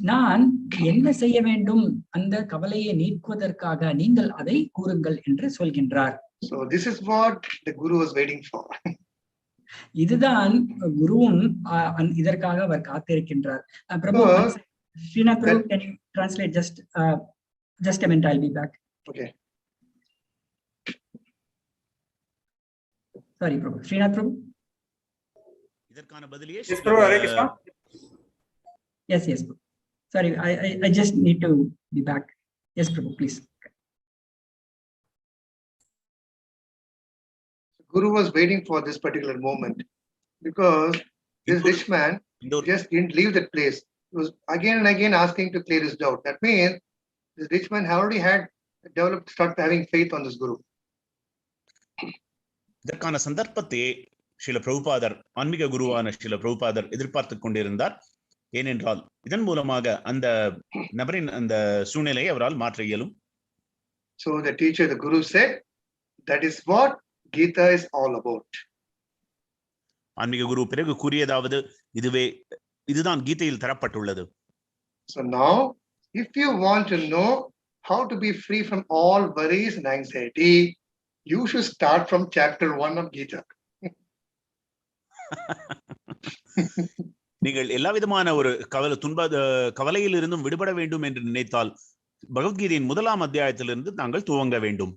நான் என்ன செய்ய வேண்டும் அந்த கவலையை நீக்குவதற்காக நீங்கள் அதை கூறுங்கள் என்று சொல்கின்றார். So this is what the guru was waiting for. இதுதான் குருவும் இதற்காக அவர் காத்திருக்கின்றார். பிரபு, Srinath Prabhu, can you translate just a minute, I'll be back. Okay. Sorry Prabhu. Srinath Prabhu. இதற்கான பதிலியே Yes Prabhu, Hare Krishna. Yes, Prabhu. Sorry, I just need to be back. Yes Prabhu, please. Guru was waiting for this particular moment because this rich man just didn't leave that place. He was again and again asking to clear his doubt. That means this rich man already had started having faith on this Guru. இதற்கான சந்தர்ப்பத்தை ஸ்ரீல பிரபுபாதர், ஆன்மீக குருவான ஸ்ரீல பிரபுபாதர் எதிர்பார்த்து கொண்டிருந்தார். ஏனென்றால் இதன் மூலமாக அந்த நபரின் அந்த சூழ்நிலையை அவரால் மாற்ற இயலும். So the teacher, the Guru said, that is what Gita is all about. ஆன்மீக குரு பிறகு கூறியதாவது இதுதான் கீதையில் தரப்பட்டுள்ளது. So now, if you want to know how to be free from all worries and anxiety, you should start from chapter 1 of Gita. நீங்கள் எல்லா விதமான ஒரு கவலையில் இருந்தும் விடுபட வேண்டும் என்று நினைத்தால் பகவத்கீதையின் முதலாம் அத்தியாயத்திலிருந்து நாங்கள் துவங்க வேண்டும்.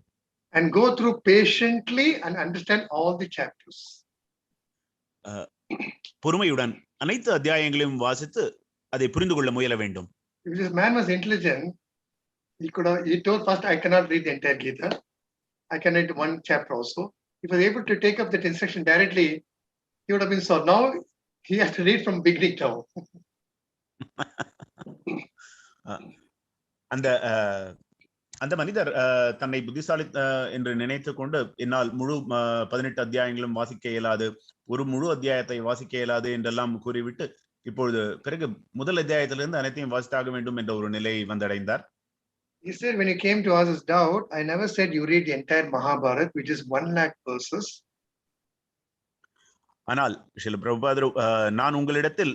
And go through patiently and understand all the chapters. பொறுமையுடன் அனைத்து அத்தியாயங்களையும் வாசித்து அதை புரிந்து கொள்ள முயல வேண்டும். If this man was intelligent, he told first, I cannot read the entire Gita. I can read one chapter also. If he was able to take up that instruction directly, he would have been solved. Now he has to read from beginning down. அந்த மனிதர் தன்னை புத்திசாலி என்று நினைத்து கொண்டு என்னால் முழு 18 அத்தியாயங்களும் வாசிக்க இயலாது, ஒரு முழு அத்தியாயத்தை வாசிக்க இயலாது என்றெல்லாம் கூறிவிட்டு இப்பொழுது பிறகு முதல் அத்தியாயத்திலிருந்து அனைத்தையும் வாசித்தாக வேண்டும் என்ற ஒரு நிலையை வந்தடைந்தார். He said, when you came to ask his doubt, I never said you read the entire Mahabharata, which is 1 lakh verses. ஆனால் ஸ்ரீல பிரபுபாதர், நான் உங்களிடத்தில்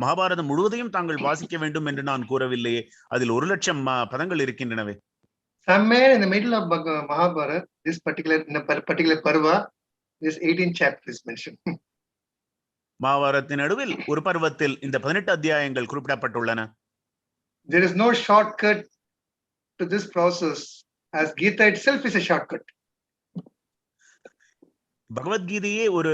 மகாபாரதம் முழுவதையும் தாங்கள் வாசிக்க வேண்டும் என்று நான் கூறவில்லையே, அதில் 1,00,000 பதங்கள் இருக்கின்றனவே. Somewhere in the middle of Mahabharata, in a particular parva, this 18 chapters mentioned. மகாபாரதத்தின் நடுவில் ஒரு பருவத்தில் இந்த 18 அத்தியாயங்கள் குறிப்பிடப்பட்டுள்ளன. There is no shortcut to this process, as Gita itself is a shortcut. பகவத்கீதையே ஒரு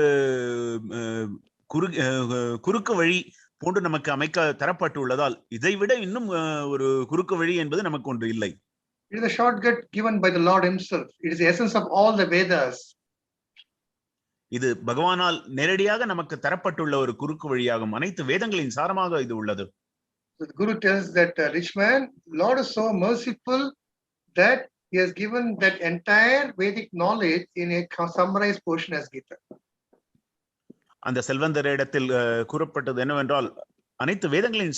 குறுக்கு வழி போன்று நமக்கு அமைக்க தரப்பட்டுள்ளதால் இதைவிட இன்னும் ஒரு குறுக்கு வழி என்பது நமக்கு ஒன்று இல்லை. It is a shortcut given by the Lord himself. It is the essence of all the Vedas. இது பகவானால் நேரடியாக நமக்கு தரப்பட்டுள்ள ஒரு குறுக்கு வழியாகும். அனைத்து வேதங்களின் சாரமாக இது உள்ளது. The Guru tells that rich man, Lord is so merciful that he has given that entire Vedic knowledge in a summarized portion as Gita. அந்த செல்வந்தரிடத்தில் கூறப்பட்டது என்னவென்றால் அனைத்து வேதங்களின்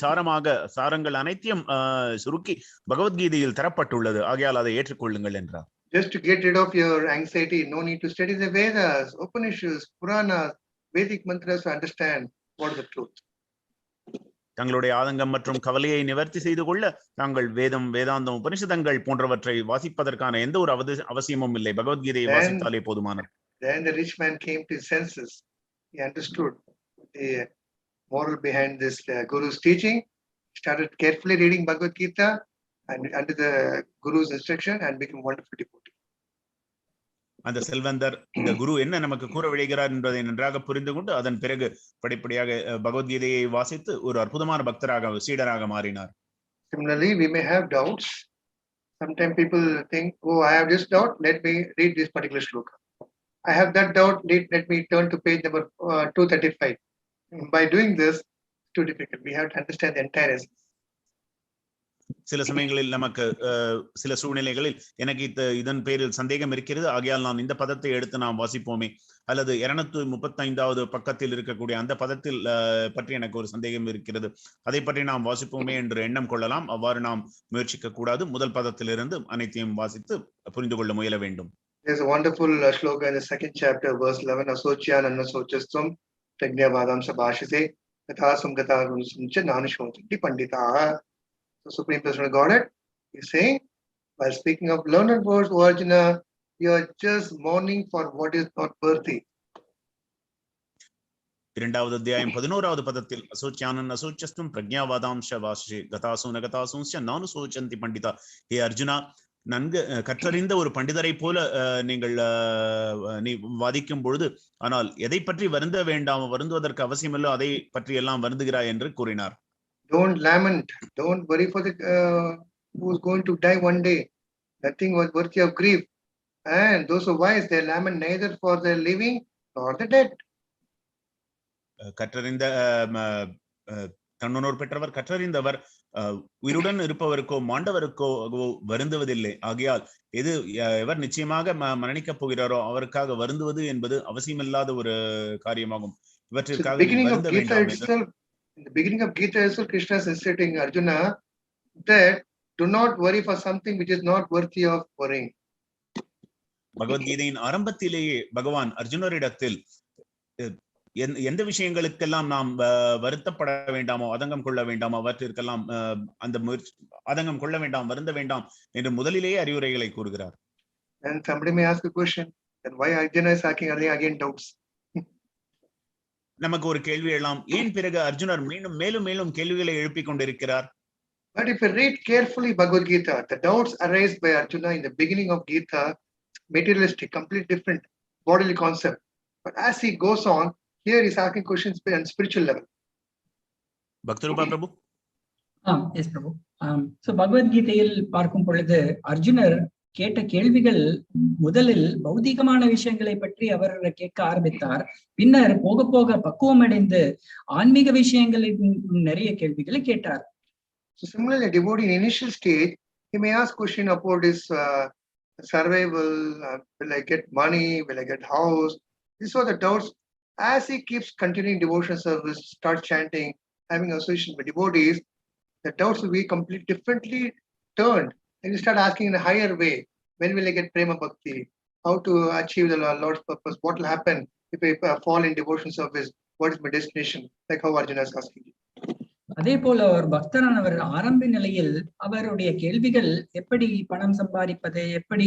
சாரங்கள் அனைத்தையும் சுருக்கி பகவத்கீதையில் தரப்பட்டுள்ளது, ஆகையால் அதை ஏற்றுக்கொள்ளுங்கள் என்றார். Just to get rid of your anxiety, no need to study the Vedas, Upanishads, Puranas, Vedic mantras to understand what is the truth. தங்களுடைய ஆதங்கம் மற்றும் கவலையை நிவர்த்தி செய்து கொள்ள தாங்கள் வேதாந்தம், உபனிஷதங்கள் போன்றவற்றை வாசிப்பதற்கான எந்த ஒரு அவசியமும் இல்லை. பகவத்கீதையை வாசித்தாலே போதுமானது. Then the rich man came to his senses. He understood the moral behind this Guru's teaching, started carefully reading Bhagavad-gītā and under the Guru's instruction and became wonderful devotee. அந்த செல்வந்தர் இந்த குரு என்ன நமக்கு கூற விளைகிறார் என்பதை நன்றாக புரிந்து கொண்டு அதன் பிறகு படிப்படியாக பகவத்கீதையை வாசித்து ஒரு அற்புதமான பக்தராக, சீடராக மாறினார். Similarly, we may have doubts. Sometimes people think, oh, I have this doubt, let me read this particular shloka. I have that doubt, let me turn to page number 235. By doing this, it's too difficult. We have to understand the entire essence. சில சமயங்களில் நமக்கு சில சூழ்நிலைகளில் எனக்கு இதன் பேரில் சந்தேகம் இருக்கிறது, ஆகையால் நாம் இந்த பதத்தை எடுத்து நாம் வாசிப்போமே, அல்லது 235வது பக்கத்தில் இருக்கக்கூடிய அந்த பதத்தில் பற்றி எனக்கு ஒரு சந்தேகம் இருக்கிறது, அதை பற்றி நாம் வாசிப்போமே என்று எண்ணம் கொள்ளலாம். அவ்வாறு நாம் முயற்சிக்க கூடாது. முதல் பதத்திலிருந்து அனைத்தையும் வாசித்து புரிந்து கொள்ள முயல வேண்டும். There's a wonderful shloka in the 2nd chapter, verse 11. Aśeṣataḥ annasochastum pragyavadam sabhashise yathasam gatagun suncha nanushotanti panditaha. So Supreme Personal Godhead is saying, while speaking of learned words, O Arjuna, you are just mourning for what is not worthy. 2வது அத்தியாயம் 11வது பதத்தில் அசோச்யானன் அசோச்சஸ்தும் பிரக்ஞாவாதாம் சபாஷே கதாசு நகதாசுன்ஸ்ய நானுசோச்சந்தி பண்டிதா. ஹே அர்ஜுனா, நன்கு கற்றறிந்த ஒரு பண்டிதரை போல நீங்கள் நீ வாதிக்கும் பொழுது, ஆனால் எதை பற்றி வருந்த வேண்டாம், வருந்துவதற்கு அவசியமில்லோ அதை பற்றி எல்லாம் வருந்துகிறாய் என்று கூறினார். Don't lament, don't worry for the who's going to die one day. Nothing was worthy of grief. And those who wise, they lament neither for the living nor the dead. கற்றறிந்த தன்னுணர்வு பெற்றவர் கற்றறிந்தவர் உயிருடன் இருப்பவருக்கோ மாண்டவருக்கோ வருந்துவதில்லை. ஆகையால் எவர் நிச்சயமாக மரணிக்கப் போகிறாரோ அவருக்காக வருந்துவது என்பது அவசியமில்லாத ஒரு காரியமாகும். இவற்றிற்காக வருந்த வேண்டாம். In the beginning of Gita itself, Krishna is instructing Arjuna that do not worry for something which is not worthy of worrying. பகவத்கீதையின் ஆரம்பத்திலேயே பகவான் அர்ஜுனரிடத்தில் எந்த விஷயங்களுக்கெல்லாம் நாம் வருத்தப்பட வேண்டாமோ, அதங்கம் கொள்ள வேண்டாமோ, அவற்றிற்கெல்லாம் அந்த அதங்கம் கொள்ள வேண்டாம், வருந்த வேண்டாம் என்று முதலிலேயே அறிவுரைகளை கூறுகிறார். And somebody may ask a question, then why Arjuna is asking again doubts? நமக்கு ஒரு கேள்வி எழலாம், ஏன் பிறகு அர்ஜுனர் மேலும் மேலும் கேள்விகளை எழுப்பிக் கொண்டிருக்கிறார்? But if you read carefully Bhagavad-gītā, the doubts arised by Arjuna in the beginning of Gita, materialistic, completely different bodily concept. But as he goes on, here he's asking questions on spiritual level. Bhaktarupa Prabhu. Yes Prabhu. So பகவத்கீதையில் பார்க்கும் பொழுது அர்ஜுனர் கேட்ட கேள்விகள் முதலில் பௌதிகமான விஷயங்களை பற்றி அவர் கேட்க ஆரம்பித்தார். பின்னர் போக போக பக்குவம் அடைந்து ஆன்மீக விஷயங்களின் நிறைய கேள்விகளை கேட்டார். So similarly, devotee in initial stage, he may ask question about his survival, will I get money, will I get house? These are the doubts. As he keeps continuing devotional service, start chanting, having association with devotees, the doubts will be completely differently turned. And you start asking in a higher way, when will I get prema bhakti? How to achieve the Lord's purpose? What will happen if I fall in devotion service? What is my destination? Like how Arjuna is asking. அதே போல ஒரு பக்தரானவர் ஆரம்ப நிலையில் அவருடைய கேள்விகள் எப்படி பணம் சம்பாதிப்பது, எப்படி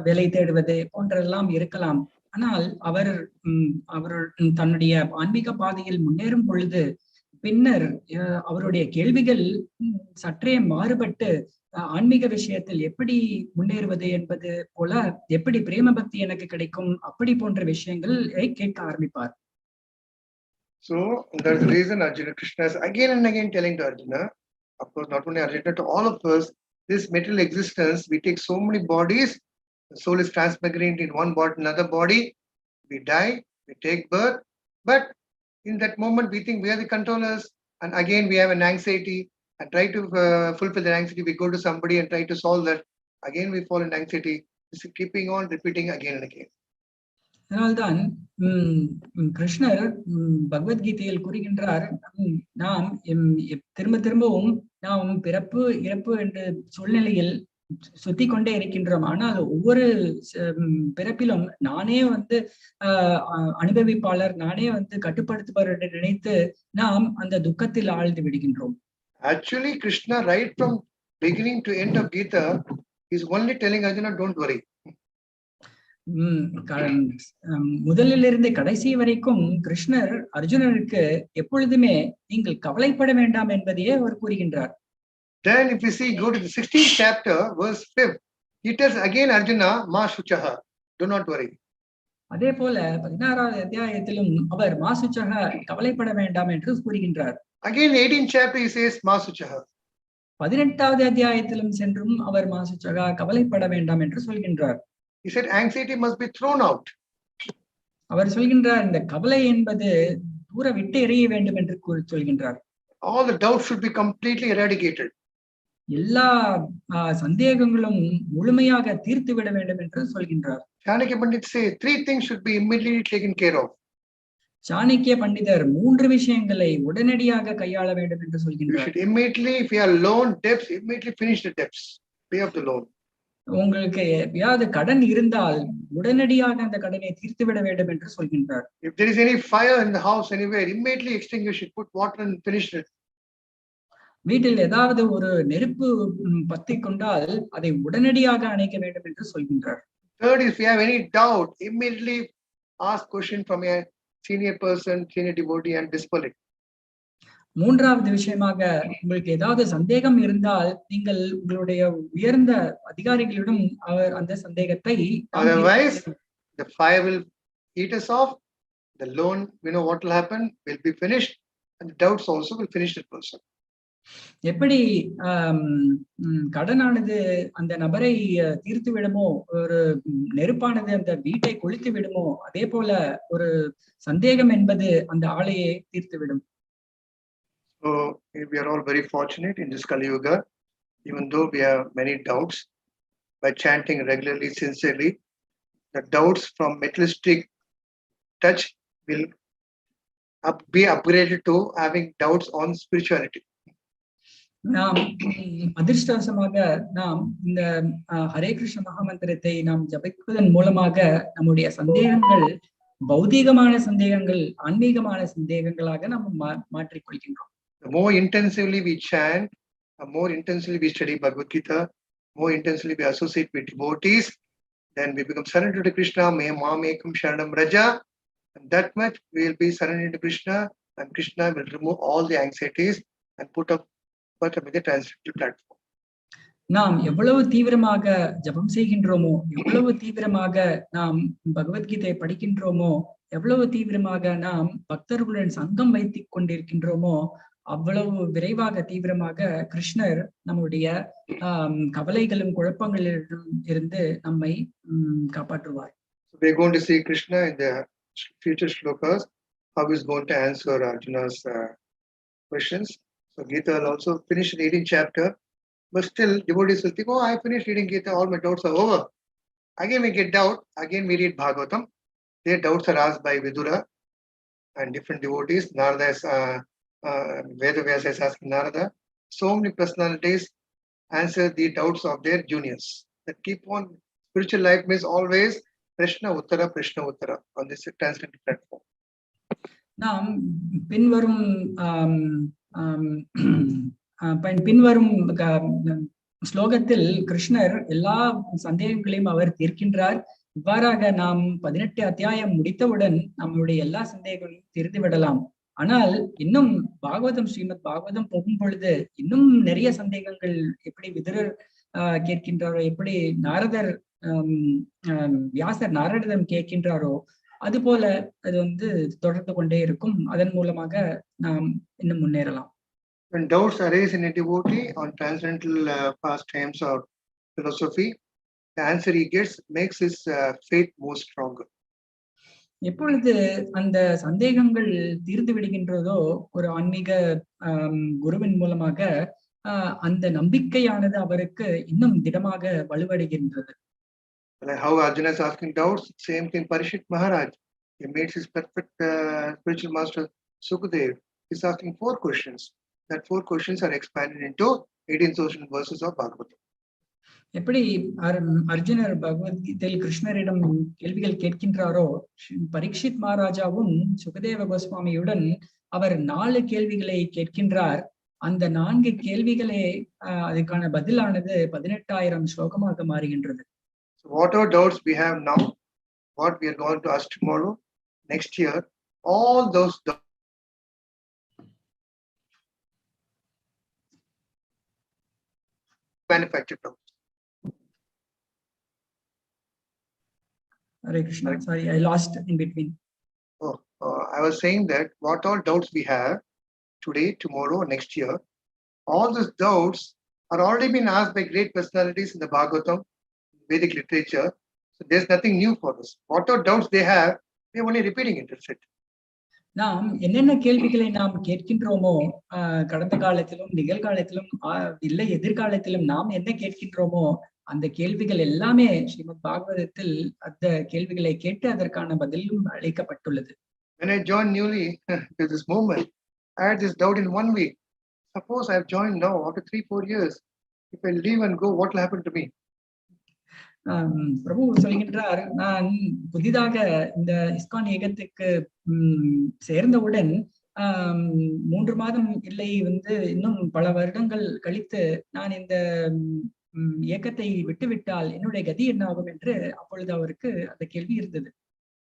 வேலை தேடுவது போன்றெல்லாம் இருக்கலாம். ஆனால் அவர் தன்னுடைய ஆன்மீக பாதையில் முன்னேறும் பொழுது பின்னர் அவருடைய கேள்விகள் சற்றே மாறுபட்டு ஆன்மீக விஷயத்தில் எப்படி முன்னேறுவது என்பது போல, எப்படி பிரேம பக்தி எனக்கு கிடைக்கும், அப்படி போன்ற விஷயங்களை கேட்க ஆரம்பிப்பார். So that's the reason Arjuna, Krishna is again and again telling to Arjuna, of course not only Arjuna, to all of us, this material existence, we take so many bodies, the soul is transmigrating in one body, another body, we die, we take birth, but in that moment we think we are the controllers, and again we have an anxiety, and try to fulfill the anxiety, we go to somebody and try to solve that, again we fall in anxiety, this is keeping on repeating again and again. அதனால்தான் கிருஷ்ணர் பகவத்கீதையில் கூறுகின்றார், நாம் திரும்பவும் நாம் பிறப்பு இறப்பு என்ற சூழ்நிலையில் சுத்தி கொண்டே இருக்கின்றோம். ஆனால் ஒவ்வொரு பிறப்பிலும் நானே அனுபவிப்பாளர், நானே கட்டுப்படுத்துவார் என்று நினைத்து நாம் அந்த துக்கத்தில் ஆழ்ந்து விடுகின்றோம். Actually, Krishna, right from beginning to end of Gita, is only telling Arjuna, don't worry. முதலிலிருந்து கடைசி வரைக்கும் கிருஷ்ணர் அர்ஜுனருக்கு எப்பொழுதுமே நீங்கள் கவலைப்பட வேண்டாம் என்பதையே அவர் கூறுகின்றார். Then if you see, go to the 16th chapter, verse 5, he tells again Arjuna, ma shuchaha, do not worry. அதே போல 16வது அத்தியாயத்திலும் அவர் மா சுச்சஹ, கவலைப்பட வேண்டாம் என்று கூறுகின்றார். Again 18th chapter he says ma suchaha. 18வது அத்தியாயத்திலும் சென்றும் அவர் மாசுச்சகா கவலைப்பட வேண்டாம் என்று சொல்கின்றார். He said anxiety must be thrown out. அவர் சொல்கின்றார் இந்த கவலை என்பது தூர விட்டு எறிய வேண்டும் என்று சொல்கின்றார். All the doubts should be completely eradicated. எல்லா சந்தேகங்களும் முழுமையாக தீர்த்து விட வேண்டும் என்று சொல்கின்றார். Chanakya Pandit say 3 things should be immediately taken care of. Chanakya பண்டிதர் 3 விஷயங்களை உடனடியாக கையாள வேண்டும் என்று You சொல்கின்றார். should immediately, if you are loan debts, immediately finish the debts, pay off the loan. உங்களுக்கு ஏதாவது கடன் இருந்தால் உடனடியாக அந்த கடனை தீர்த்து விட வேண்டும் என்று சொல்கின்றார். If there is any fire in the house anywhere, immediately extinguish it, put water and finish it. வீட்டில் ஏதாவது ஒரு நெருப்பு பத்தி கொண்டால் அதை உடனடியாக அணைக்க வேண்டும் என்று சொல்கின்றார். Third, if you have any doubt, immediately ask question from a senior person, senior devotee and dispel it. மூன்றாவது விஷயமாக உங்களுக்கு ஏதாவது சந்தேகம் இருந்தால் நீங்கள் உங்களுடைய உயர்ந்த அதிகாரிகளிடம் அந்த சந்தேகத்தை Otherwise, the fire will eat us off, the loan, what will happen, will be finished, and the doubts also will finish the person. எப்படி கடனானது அந்த நபரை தீர்த்து விடுமோ, ஒரு நெருப்பானது அந்த வீட்டை கொளுத்து விடுமோ, அதே போல ஒரு சந்தேகம் என்பது அந்த ஆளையே தீர்த்து விடும். So we are all very fortunate in this Kali Yuga, even though we have many doubts. By chanting regularly, sincerely, the doubts from materialistic touch will be upgraded to having doubts on spirituality. நாம் அதிர்ஷ்டவசமாக நாம் இந்த ஹரே கிருஷ்ண மகாமந்திரத்தை நாம் ஜபிப்பதன் மூலமாக நம்முடைய சந்தேகங்கள் பௌதீகமான சந்தேகங்கள் ஆன்மீகமான சந்தேகங்களாக நாம் மாற்றிக்கொள்கின்றோம். The more intensively we chant, the more intensively we study Bhagavad-gītā, more intensively we associate with devotees, then we become surrendered to Krishna, me mamekam sharanam raja, and that much we will be surrendered to Krishna, and Krishna will remove all the anxieties and put up with the transcendental platform. நாம் எவ்வளவு தீவிரமாக ஜபம் செய்கின்றோமோ, எவ்வளவு தீவிரமாக நாம் பகவத்கீதை படிக்கின்றோமோ, எவ்வளவு தீவிரமாக நாம் பக்தர்களுடன் சங்கம் வைத்துக் கொண்டிருக்கின்றோமோ, அவ்வளவு விரைவாக தீவிரமாக கிருஷ்ணர் நம்முடைய கவலைகளும் குழப்பங்களிலும் இருந்து நம்மை காப்பாற்றுவார். We are going to see Krishna in the future shlokas, how he is going to answer Arjuna's questions. So Gita will also finish the 18th chapter, but still devotees will think, oh, I finished reading Gita, all my doubts are over. Again we get doubt, again we read Bhagavatam. Their doubts are asked by Vidura and different devotees. Narada is Vedavyasa is asking Narada. So many personalities answer the doubts of their juniors. That keep on. Spiritual life means always Krishna Uttara on this transcendental platform. நாம் பின்வரும் ஸ்லோகத்தில் கிருஷ்ணர் எல்லா சந்தேகங்களையும் அவர் தீர்க்கின்றார். இவ்வாறாக நாம் 18 அத்தியாயம் முடித்தவுடன் நம்மளுடைய எல்லா சந்தேகங்களையும் தீர்த்து விடலாம். ஆனால் இன்னும் ஸ்ரீமத் பாகவதம் போகும் பொழுது இன்னும் நிறைய சந்தேகங்கள் எப்படி விதுரர் கேட்கின்றாரோ, எப்படி நாரதர் வியாசர் நாரதரிடம் கேட்கின்றாரோ, அது போல அது தொடர்ந்து கொண்டே இருக்கும். அதன் மூலமாக நாம் இன்னும் முன்னேறலாம். When doubts arise in a devotee on transcendental pastimes or philosophy, the answer he gets makes his faith more stronger. எப்பொழுது அந்த சந்தேகங்கள் தீர்ந்து விடுகின்றதோ ஒரு ஆன்மீக குருவின் மூலமாக அந்த நம்பிக்கையானது அவருக்கு இன்னும் திடமாக வலுவடைகின்றது. Like how Arjuna is asking doubts, same thing Parishit Maharaj. He made his perfect spiritual master Sukadev. He's asking 4 questions. That 4 questions are expanded into 18,000 verses of Bhagavatam. எப்படி அர்ஜுனர் பகவத்கீதையில் கிருஷ்ணரிடம் கேள்விகள் கேட்கின்றாரோ, பரீட்சித் மகாராஜாவும் சுகதேவ கோஸ்வாமியுடன் அவர் 4 கேள்விகளை கேட்கின்றார். அந்த 4 கேள்விகளே அதுக்கான பதிலானது 18,000 ஸ்லோகமாக மாறுகின்றது. So whatever doubts we have now, what we are going to ask tomorrow, next year, all those doubts manufactured doubts. Hare Krishna. Sorry, I lost in between. I was saying that what all doubts we have today, tomorrow, next year, all those doubts are already been asked by great personalities in the Bhagavatam, Vedic literature. So there's nothing new for us. Whatever doubts they have, we're only repeating it. That's it. நாம் என்னென்ன கேள்விகளை நாம் கேட்கின்றோமோ கடந்த காலத்திலும் நிகழ்காலத்திலும் இல்லை எதிர்காலத்திலும் நாம் என்ன கேட்கின்றோமோ அந்த கேள்விகள் எல்லாமே ஸ்ரீமத் பாகவதத்தில் அந்த கேள்விகளை கேட்டு அதற்கான பதிலும் அளிக்கப்பட்டுள்ளது. When I joined newly to this movement, I had this doubt in 1 week. Suppose I have joined now after 3-4 years. If I leave and go, what will happen to me? பிரபு சொல்கின்றார், நான் புதிதாக இந்த இஸ்கான் இயக்கத்துக்கு சேர்ந்தவுடன் 3 மாதம் இல்லை இன்னும் பல வருடங்கள் கழித்து நான் இந்த இயக்கத்தை விட்டுவிட்டால் என்னுடைய கதி என்ன ஆகும் என்று அப்பொழுது அவருக்கு அந்த கேள்வி இருந்தது.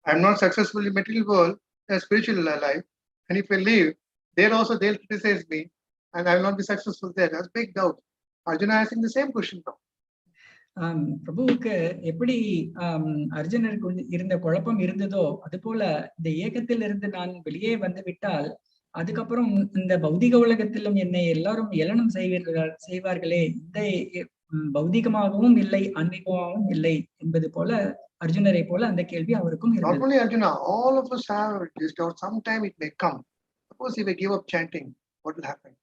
I am not successful in material world, in spiritual life, and if I leave, there also they'll criticize me, and I will not be successful there. That's big doubt. Arjuna asking the same question now. பிரபுவுக்கு எப்படி அர்ஜுனருக்கு இருந்த குழப்பம் இருந்ததோ அது போல இந்த இயக்கத்தில் இருந்து நான் வெளியே வந்து விட்டால் அதுக்கப்புறம் இந்த பௌதிக உலகத்திலும் என்னை எல்லாரும் ஏளனம் செய்வார்களே, இந்த பௌதிகமாகவும் இல்லை ஆன்மீகமாகவும் இல்லை என்பது போல அர்ஜுனரை போல அந்த கேள்வி அவருக்கும் இருந்தது. Not only Arjuna, all of us have this doubt. Sometime it may come. Suppose if I give up chanting, what will happen?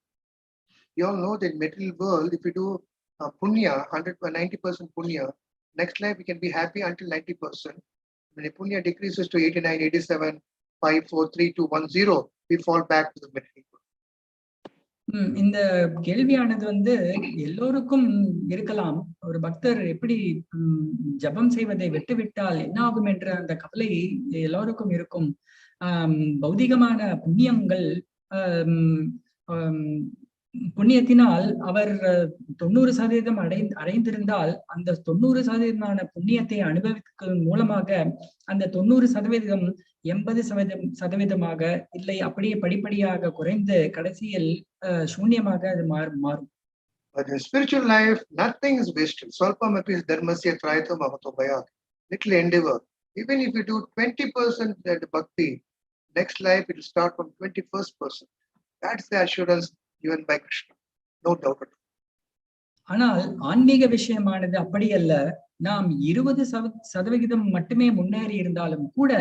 You all know that in material world, if you do punya, 90% punya, next life we can be happy until 90%. When the punya decreases to 89, 87, 5, 4, 3, 2, 1, 0, we fall back to the material world. இந்த கேள்வியானது எல்லோருக்கும் இருக்கலாம். ஒரு பக்தர் எப்படி ஜபம் செய்வதை விட்டுவிட்டால் என்ன ஆகும் என்ற அந்த கவலை எல்லோருக்கும் இருக்கும். பௌதிகமான புண்ணியங்கள் புண்ணியத்தினால் அவர் 90% அடைந்திருந்தால் அந்த 90% புண்ணியத்தை அனுபவிக்கும் மூலமாக அந்த 90% 80% இல்லை அப்படியே படிப்படியாக குறைந்து கடைசியில் சூன்யமாக அது மாறும். But in spiritual life, nothing is wasted. Swalpamapi dharmasya trayata mahatobhaya. Little endeavor. Even if you do 20% bhakti, next life it will start from 21%. That's the assurance given by Krishna. No doubt at all. ஆனால் ஆன்மீக விஷயமானது அப்படி அல்ல. நாம் 20% மட்டுமே முன்னேறி இருந்தாலும் கூட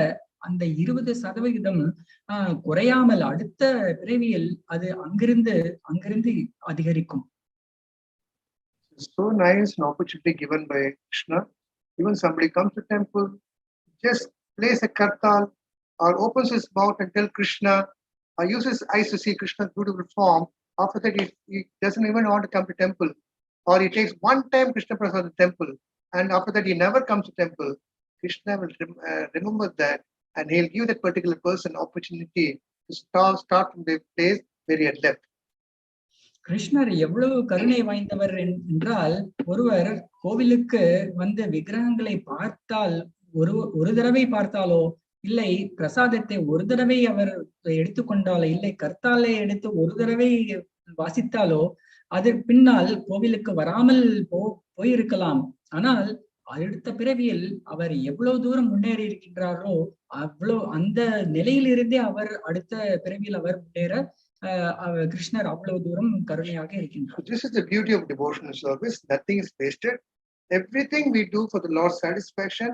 அந்த 20% குறையாமல் அடுத்த பிறவியில் அது அங்கிருந்து அதிகரிக்கும். So nice an opportunity given by Krishna. Even somebody comes to temple, just plays a kartal or opens his mouth and tell Krishna, or uses eyes to see Krishna's beautiful form. After that, he doesn't even want to come to temple, or he takes one time Krishna Prasad to temple, and after that he never comes to temple. Krishna will remember that, and he'll give that particular person opportunity to start from the place where he had left. கிருஷ்ணர் எவ்வளவு கருணை வாய்ந்தவர் என்றால், ஒருவர் கோவிலுக்கு வந்து விக்கிரகங்களை பார்த்தால் ஒரு தடவை பார்த்தாலோ இல்லை பிரசாதத்தை ஒரு தடவை அவர் எடுத்துக்கொண்டாலோ இல்லை கர்த்தாலை எடுத்து ஒரு தடவை வாசித்தாலோ அதற்கு பின்னால் கோவிலுக்கு வராமல் போயிருக்கலாம். ஆனால் அடுத்த பிறவியில் அவர் எவ்வளவு தூரம் முன்னேறி இருக்கின்றாரோ அவ்வளவு அந்த நிலையிலிருந்தே அவர் அடுத்த பிறவியில் அவர் முன்னேற கிருஷ்ணர் அவ்வளவு தூரம் கருணையாக இருக்கின்றார். This is the beauty of devotional service. Nothing is wasted. Everything we do for the Lord's satisfaction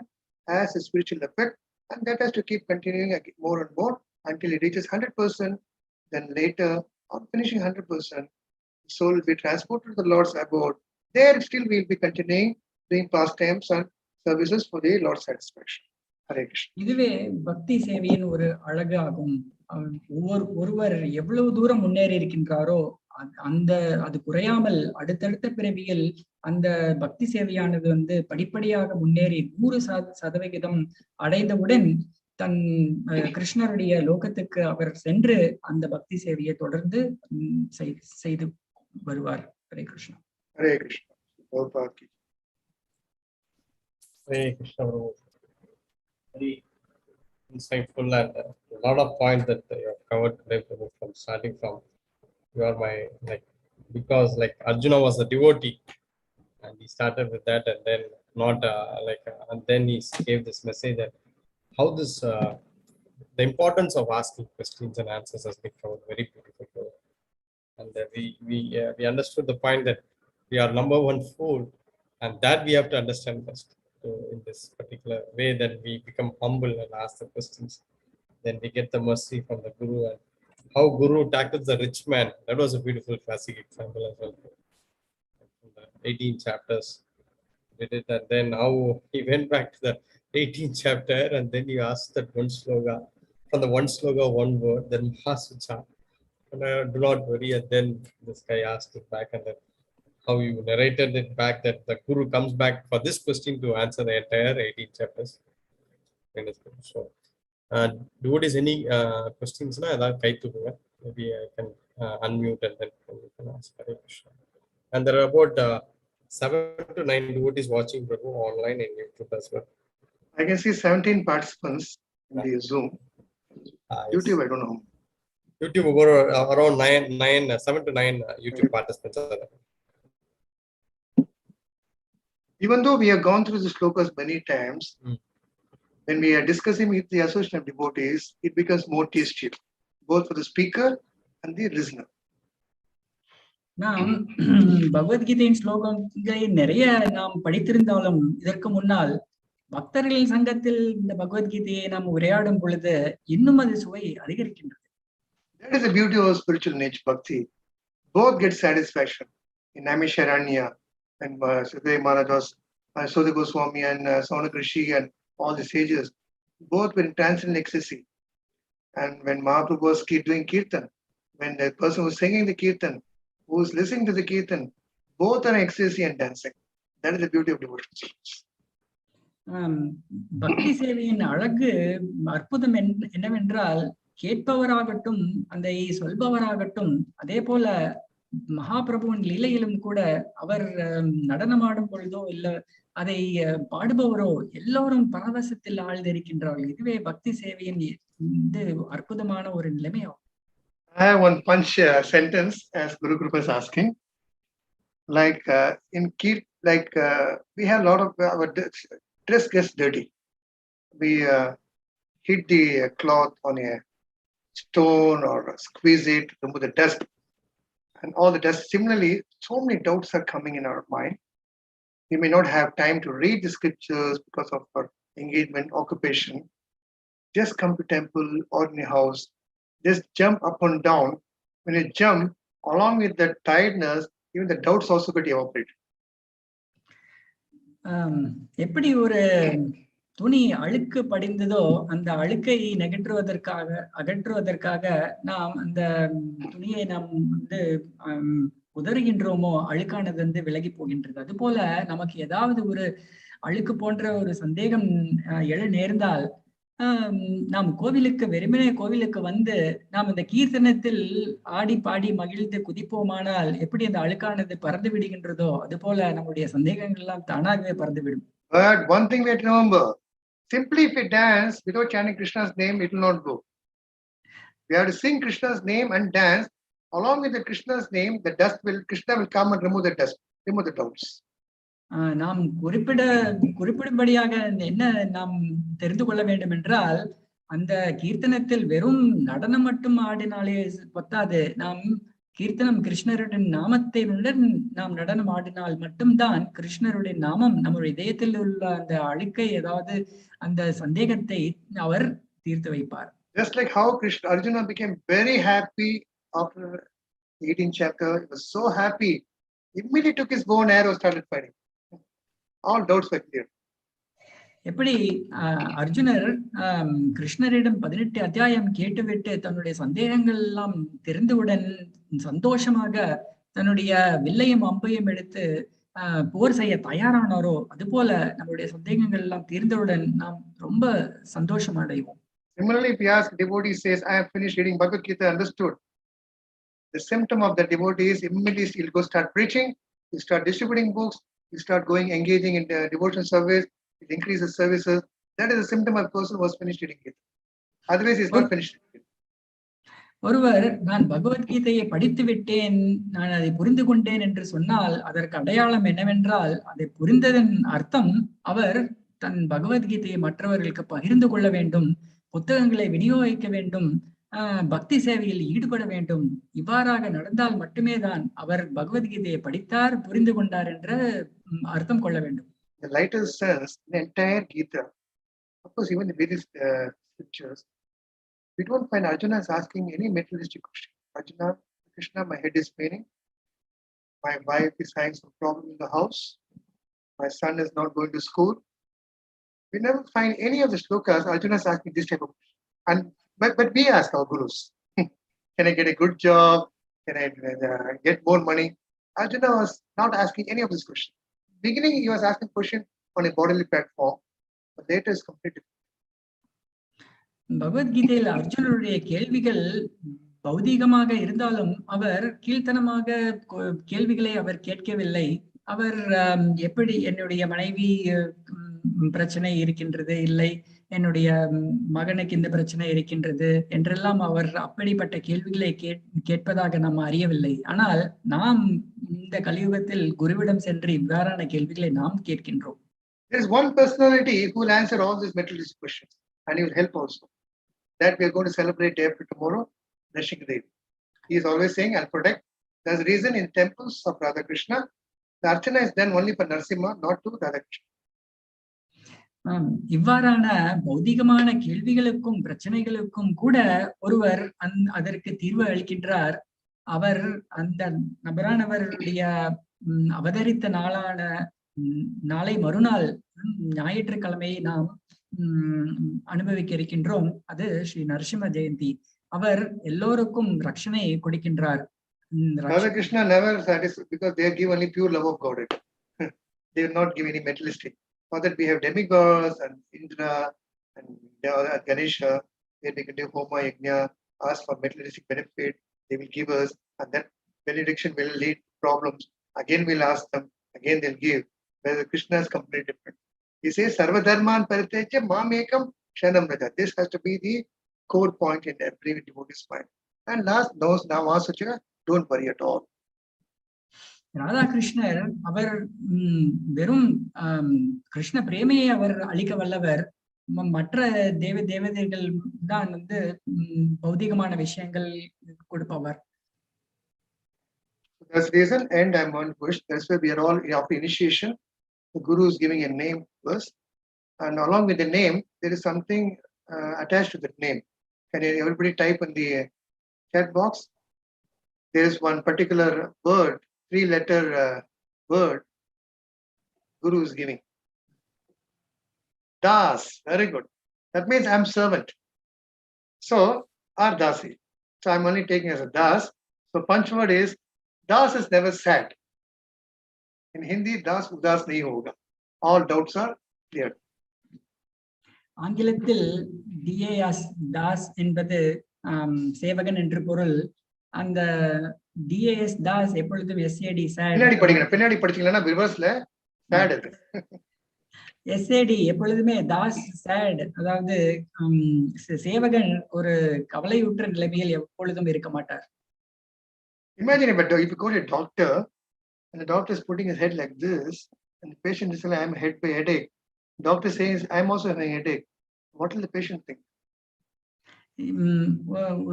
has a spiritual effect, and that has to keep continuing more and more until it reaches 100%. Then later, on finishing 100%, the soul will be transported to the Lord's abode. There still we will be continuing doing pastimes and services for the Lord's satisfaction. Hare Krishna. இதுவே பக்தி சேவையின் ஒரு அழகு ஆகும். ஒருவர் எவ்வளவு தூரம் முன்னேறி இருக்கின்றாரோ அது குறையாமல் அடுத்தடுத்த பிறவியில் அந்த பக்தி சேவையானது படிப்படியாக முன்னேறி 100% அடைந்தவுடன் தன் கிருஷ்ணருடைய லோகத்துக்கு அவர் சென்று அந்த பக்தி சேவையை தொடர்ந்து செய்து வருவார். Hare Krishna. Hare Krishna. Hare Krishna. Very insightful and a lot of points that you have covered today, from starting from you are my because Arjuna was a devotee and he started with that, and then not and then he gave this message that how this the importance of asking questions and answers has been covered very beautifully, and we understood the point that we are number one fool, and that we have to understand first. So in this particular way, that we become humble and ask the questions, then we get the mercy from the Guru. And how Guru tackles the rich man, that was a beautiful classic example as well. From the 18 chapters, did it, and then now he went back to the 18th chapter, and then you asked that one sloga, from the one sloga, one word, then Mahasucha, and do not worry. And then this guy asked it back, and then how you narrated it back, that the Guru comes back for this question to answer the entire 18 chapters. So, devotees, any questions? Maybe I can unmute, and then you can ask. Hare Krishna. And there are about 7 to 9 devotees watching Prabhu online in YouTube as well. I can see 17 participants in the Zoom. Yes. YouTube, I don't know. YouTube, around 7 to 9 YouTube participants are there. Even though we have gone through the slokas many times, when we are discussing with the association of devotees, it becomes more tasty, both for the speaker and the listener. நாம் பகவத்கீதையின் ஸ்லோகங்களை நிறைய நாம் படித்திருந்தாலும் இதற்கு முன்னால் பக்தர்கள் சங்கத்தில் இந்த பகவத்கீதையை நாம் உரையாடும் பொழுது இன்னும் அது சுவை அதிகரிக்கின்றது. That is the beauty of spiritual nature, bhakti. Both get satisfaction. In Naimisharanya, and Sukadeva Maharaj was Sudha Goswami and Saunaka Rishi and all the sages, both were in transcendental ecstasy. And when Mahaprabhu was doing kirtan, when the person was singing the kirtan, who is listening to the kirtan, both are in ecstasy and dancing. That is the beauty of devotion. பக்தி சேவையின் அழகு அற்புதம் என்னவென்றால், கேட்பவராகட்டும் அதை சொல்பவராகட்டும், அதே போல மகாபிரபுவின் லீலையிலும் கூட அவர் நடனமாடும் பொழுதோ இல்ல அதை பாடுபவரோ எல்லோரும் பரவசத்தில் ஆழ்ந்திருக்கின்றார்கள். இதுவே பக்தி சேவையின் அற்புதமான ஒரு நிலைமையாகும். I have one punch sentence as Guru Kripa is asking. Like we have a lot of our dress gets dirty. We hit the cloth on a stone or squeeze it, remove the dust and all the dust. Similarly, so many doubts are coming in our mind. We may not have time to read the scriptures because of our engagement, occupation. Just come to temple or in a house. Just jump up and down. When you jump, along with the tiredness, even the doubts also get evaporated. எப்படி ஒரு துணி அழுக்கு படிந்ததோ அந்த அழுக்கை அகற்றுவதற்காக நாம் அந்த துணியை நாம் உதறுகின்றோமோ அழுக்கானது விலகி போகின்றது. அது போல நமக்கு ஏதாவது ஒரு அழுக்கு போன்ற ஒரு சந்தேகம் எழ நேர்ந்தால் நாம் வெறுமனே கோவிலுக்கு வந்து நாம் இந்த கீர்த்தனத்தில் ஆடி பாடி மகிழ்ந்து குதிப்போமானால் எப்படி அந்த அழுக்கானது பறந்து விடுகின்றதோ அது போல நம்முடைய சந்தேகங்கள் எல்லாம் தானாகவே பறந்து விடும். But one thing we have to remember, simply if we dance without chanting Krishna's name, it will not go. We have to sing Krishna's name and dance. Along with the Krishna's name, Krishna will come and remove the dust, remove the doubts. நாம் குறிப்பிடும்படியாக என்ன நாம் தெரிந்து கொள்ள வேண்டும் என்றால், அந்த கீர்த்தனத்தில் வெறும் நடனம் மட்டும் ஆடினாலே பத்தாது. நாம் கீர்த்தனம் கிருஷ்ணருடைய நாமத்தினுடன் நாம் நடனம் ஆடினால் மட்டும்தான் கிருஷ்ணருடைய நாமம் நம்முடைய இதயத்தில் உள்ள அந்த அழுக்கை, அதாவது அந்த சந்தேகத்தை அவர் தீர்த்து வைப்பார். Just like how Arjuna became very happy after the 18th chapter, he was so happy, immediately took his bow and arrow, started fighting. All doubts were clear. எப்படி அர்ஜுனர் கிருஷ்ணரிடம் 18 அத்தியாயம் கேட்டுவிட்டு தன்னுடைய சந்தேகங்கள் எல்லாம் தெரிந்தவுடன் சந்தோஷமாக தன்னுடைய வில்லையும் அம்பையும் எடுத்து போர் செய்ய தயாரானாரோ, அது போல நம்முடைய சந்தேகங்கள் எல்லாம் தீர்ந்தவுடன் நாம் ரொம்ப சந்தோஷம் அடைவோம். Similarly, if you ask devotee says, I have finished reading Bhagavad-gītā, understood. The symptom of the devotee is immediately he'll go start preaching, he'll start distributing books, he'll start engaging in the devotional service, he'll increase his services. That is a symptom of a person who has finished reading it. Otherwise, he's not finished reading it. ஒருவர் நான் பகவத்கீதையை படித்து விட்டேன், நான் அதை புரிந்து கொண்டேன் என்று சொன்னால் அதற்கு அடையாளம் என்னவென்றால், அதை புரிந்ததன் அர்த்தம் அவர் தன் பகவத்கீதையை மற்றவர்களுக்கு பகிர்ந்து கொள்ள வேண்டும், புத்தகங்களை விநியோகிக்க வேண்டும், பக்தி சேவையில் ஈடுபட வேண்டும். இவ்வாறாக நடந்தால் மட்டுமே தான் அவர் பகவத்கீதையை படித்தார், புரிந்து கொண்டார் என்ற அர்த்தம் கொள்ள வேண்டும். The lighter sense, the entire Gita, of course, even the various scriptures, we don't find Arjuna is asking any materialistic question. Arjuna, Krishna, my head is paining. My wife is having some problem in the house. My son is not going to school. We never find any of the shlokas Arjuna is asking this type of question. But we ask our gurus, can I get a good job? Can I get more money? Arjuna was not asking any of these questions. Beginning, he was asking question on a bodily platform, but later is completely. பகவத்கீதையில் அர்ஜுனருடைய கேள்விகள் பௌதீகமாக இருந்தாலும் அவர் கீழ்த்தனமாக கேள்விகளை அவர் கேட்கவில்லை. அவர் எப்படி என்னுடைய மனைவி பிரச்சனை இருக்கின்றது, இல்லை என்னுடைய மகனுக்கு இந்த பிரச்சனை இருக்கின்றது என்றெல்லாம் அவர் அப்படிப்பட்ட கேள்விகளை கேட்பதாக நாம் அறியவில்லை. ஆனால் நாம் இந்த கலியுகத்தில் குருவிடம் சென்று இவ்வாறான கேள்விகளை நாம் கேட்கின்றோம். There is one personality who will answer all these materialistic questions and he will help also. That we are going to celebrate day after tomorrow, Nrsimha. He is always saying, I'll protect. There's a reason in temples of Radha Krishna, the Archana is done only for Nrsimha, not to Radha Krishna. இவ்வாறான பௌதிகமான கேள்விகளுக்கும் பிரச்சனைகளுக்கும் கூட ஒருவர் அதற்கு தீர்வு அளிக்கின்றார். அவர் அந்த நபரானவருடைய அவதரித்த நாளை மறுநாள் ஞாயிற்றுக்கிழமையை நாம் அனுபவிக்க இருக்கின்றோம். அது ஸ்ரீ நரசிம்ம ஜெயந்தி. அவர் எல்லோருக்கும் ரட்சணை கொடுக்கின்றார். Radha Krishna never satisfied because they give only pure love of God. They will not give any materialistic. For that we have demigods and Indra and Ganesha. They can do Homa Yajna, ask for materialistic benefit. They will give us, and that benediction will lead to problems. Again we'll ask them, again they'll give. Whereas Krishna is completely different. He says, Sarva Dharman Parityaja Mamekam Kshanam Raja. This has to be the core point in every devotee's mind. And last, those Navasucha, don't worry at all. ராதாகிருஷ்ணர் அவர் வெறும் கிருஷ்ண பிரேமையை அவர் அளிக்க வல்லவர். மற்ற தேவதைகள் தான் பௌதிகமான விஷயங்கள் கொடுப்பவர். That's the reason, and I'm on push. That's why we are all after initiation. The Guru is giving a name first, and along with the name, there is something attached to that name. Can everybody type in the chat box? There is one particular word, 3-letter word, Guru is giving. Das, very good. That means I'm servant. So, Ardasi. So I'm only taking as a Das. So punch word is, Das is never sad. In Hindi, Das udas nahi hoga. All doubts are cleared. ஆங்கிலத்தில் DAS Das என்பது சேவகன் என்று பொருள். அந்த DAS Das எப்பொழுதும் SAD பின்னாடி படிச்சீங்கன்னா ரிவர்ஸ்ல sad அது. SAD எப்பொழுதுமே தாஸ் sad, அதாவது சேவகன் ஒரு கவலையுற்ற நிலைமையில் எப்பொழுதும் இருக்க மாட்டார். Imagine if you go to a doctor and the doctor is putting his head like this and the patient is saying, I'm headache. Doctor says, I'm also having a headache. What will the patient think?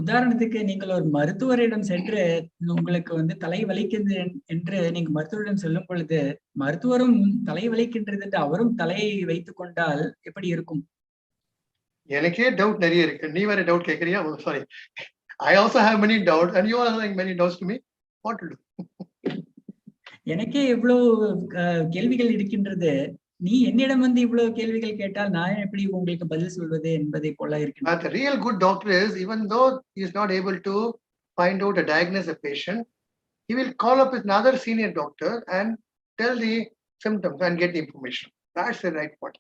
உதாரணத்துக்கு நீங்கள் ஒரு மருத்துவரிடம் சென்று உங்களுக்கு தலை வலிக்கிறது என்று நீங்க மருத்துவரிடம் சொல்லும் பொழுது மருத்துவரும் தலை வலிக்கின்றது என்று அவரும் தலையை வைத்துக் கொண்டால் எப்படி இருக்கும்? எனக்கே டவுட் நிறைய இருக்கு. நீ வேற டவுட் கேக்குறியா? Sorry. I also have many doubts and you are having many doubts to me. What to do? எனக்கே இவ்வளவு கேள்விகள் இருக்கின்றது. நீ என்னிடம் இவ்வளவு கேள்விகள் கேட்டால் நான் எப்படி உங்களுக்கு பதில் சொல்வது என்பதை போல இருக்கு. But the real good doctor is, even though he is not able to find out or diagnose a patient, he will call up with another senior doctor and tell the symptoms and get the information. That's the right point.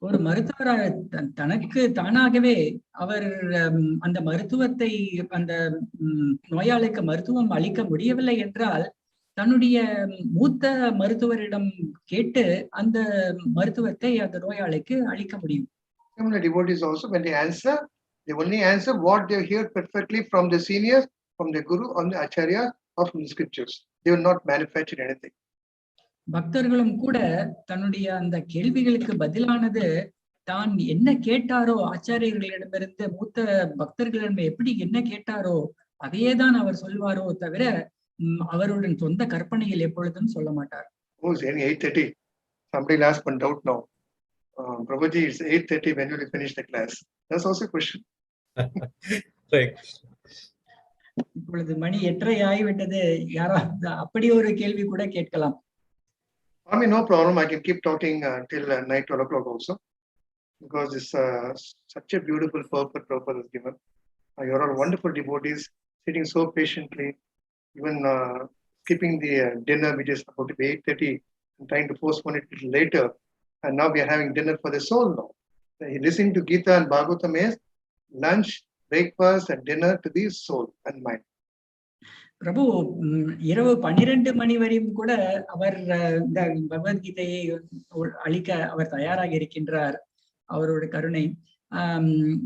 ஒரு மருத்துவர் தனக்கு தானாகவே அவர் அந்த மருத்துவத்தை அந்த நோயாளிக்கு மருத்துவம் அளிக்க முடியவில்லை என்றால் தன்னுடைய மூத்த மருத்துவரிடம் கேட்டு அந்த மருத்துவத்தை அந்த நோயாளிக்கு அளிக்க முடியும். Similar devotees also, when they answer, they only answer what they hear perfectly from the seniors, from the guru, on the acharya, or from the scriptures. They will not manufacture anything. பக்தர்களும் கூட தன்னுடைய அந்த கேள்விகளுக்கு பதிலானது தான் என்ன கேட்டாரோ ஆச்சாரியர்களிடமிருந்து மூத்த பக்தர்களிடம் எப்படி என்ன கேட்டாரோ அதையேதான் அவர் சொல்வாரோ தவிர அவருடன் சொந்த கற்பனையில் எப்பொழுதும் சொல்ல மாட்டார். Oh, it's 8:30. Somebody asked one doubt now. Prabhuji, it's 8:30. When will you finish the class? That's also a question. இப்பொழுது மணி 8:30 ஆகிவிட்டது. யாராவது அப்படி ஒரு கேள்வி கூட கேட்கலாம். I mean, no problem. I can keep talking till night 12 o'clock also, because it's such a beautiful purport Prabhupada has given. You're all wonderful devotees, sitting so patiently, even skipping the dinner, which is about to be 8:30, and trying to postpone it little later. And now we are having dinner for the soul now. Listening to Gita and Bhagavatam is lunch, breakfast, and dinner to the soul and mind. பிரபு இரவு 12 மணி வரையும் கூட அவர் இந்த பகவத்கீதையை அளிக்க அவர் தயாராக இருக்கின்றார். அவரோட கருணை.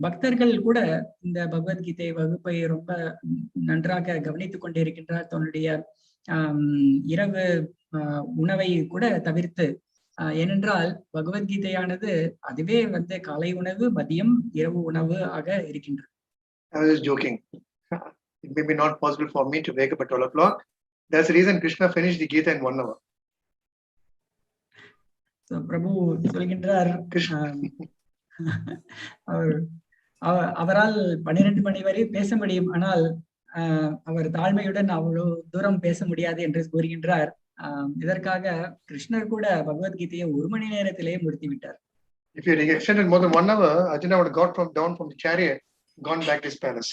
பக்தர்கள் கூட இந்த பகவத்கீதை வகுப்பை ரொம்ப நன்றாக கவனித்துக் கொண்டிருக்கின்றார். தன்னுடைய இரவு உணவை கூட தவிர்த்து, ஏனென்றால் பகவத்கீதையானது அதுவே காலை உணவு, மதியம், இரவு உணவு ஆக இருக்கின்றது. I was joking. It may be not possible for me to wake up at 12 o'clock. That's the reason Krishna finished the Gita in 1 hour. So, Prabhu சொல்கின்றார், அவரால் 12 மணி வரை பேச முடியும், ஆனால் அவர் தாழ்மையுடன் அவ்வளவு தூரம் பேச முடியாது என்று கூறுகின்றார். இதற்காக கிருஷ்ணர் கூட பகவத்கீதையை 1 மணி நேரத்திலேயே முடித்து விட்டார். If you had extended more than 1 hour, Arjuna would have got down from the chariot, gone back to his palace.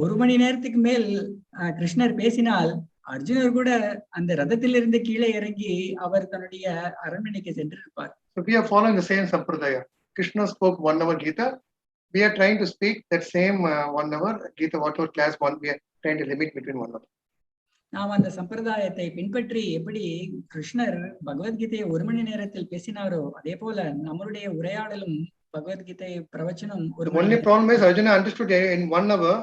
1 மணி நேரத்துக்கு மேல் கிருஷ்ணர் பேசினால் அர்ஜுனர் கூட அந்த ரதத்திலிருந்து கீழே இறங்கி அவர் தன்னுடைய அரண்மனைக்கு சென்றிருப்பார். So we are following the same sampradaya. Krishna spoke 1 hour Gita. We are trying to speak that same 1 hour Gita, whatever class one, we are trying to limit between 1 hour. நாம் அந்த சம்பிரதாயத்தை பின்பற்றி எப்படி கிருஷ்ணர் பகவத்கீதையை 1 மணி நேரத்தில் பேசினாரோ அதே போல நம்மளுடைய உரையாடலும் பகவத்கீதை பிரவச்சனம். The only problem is Arjuna understood in 1 hour.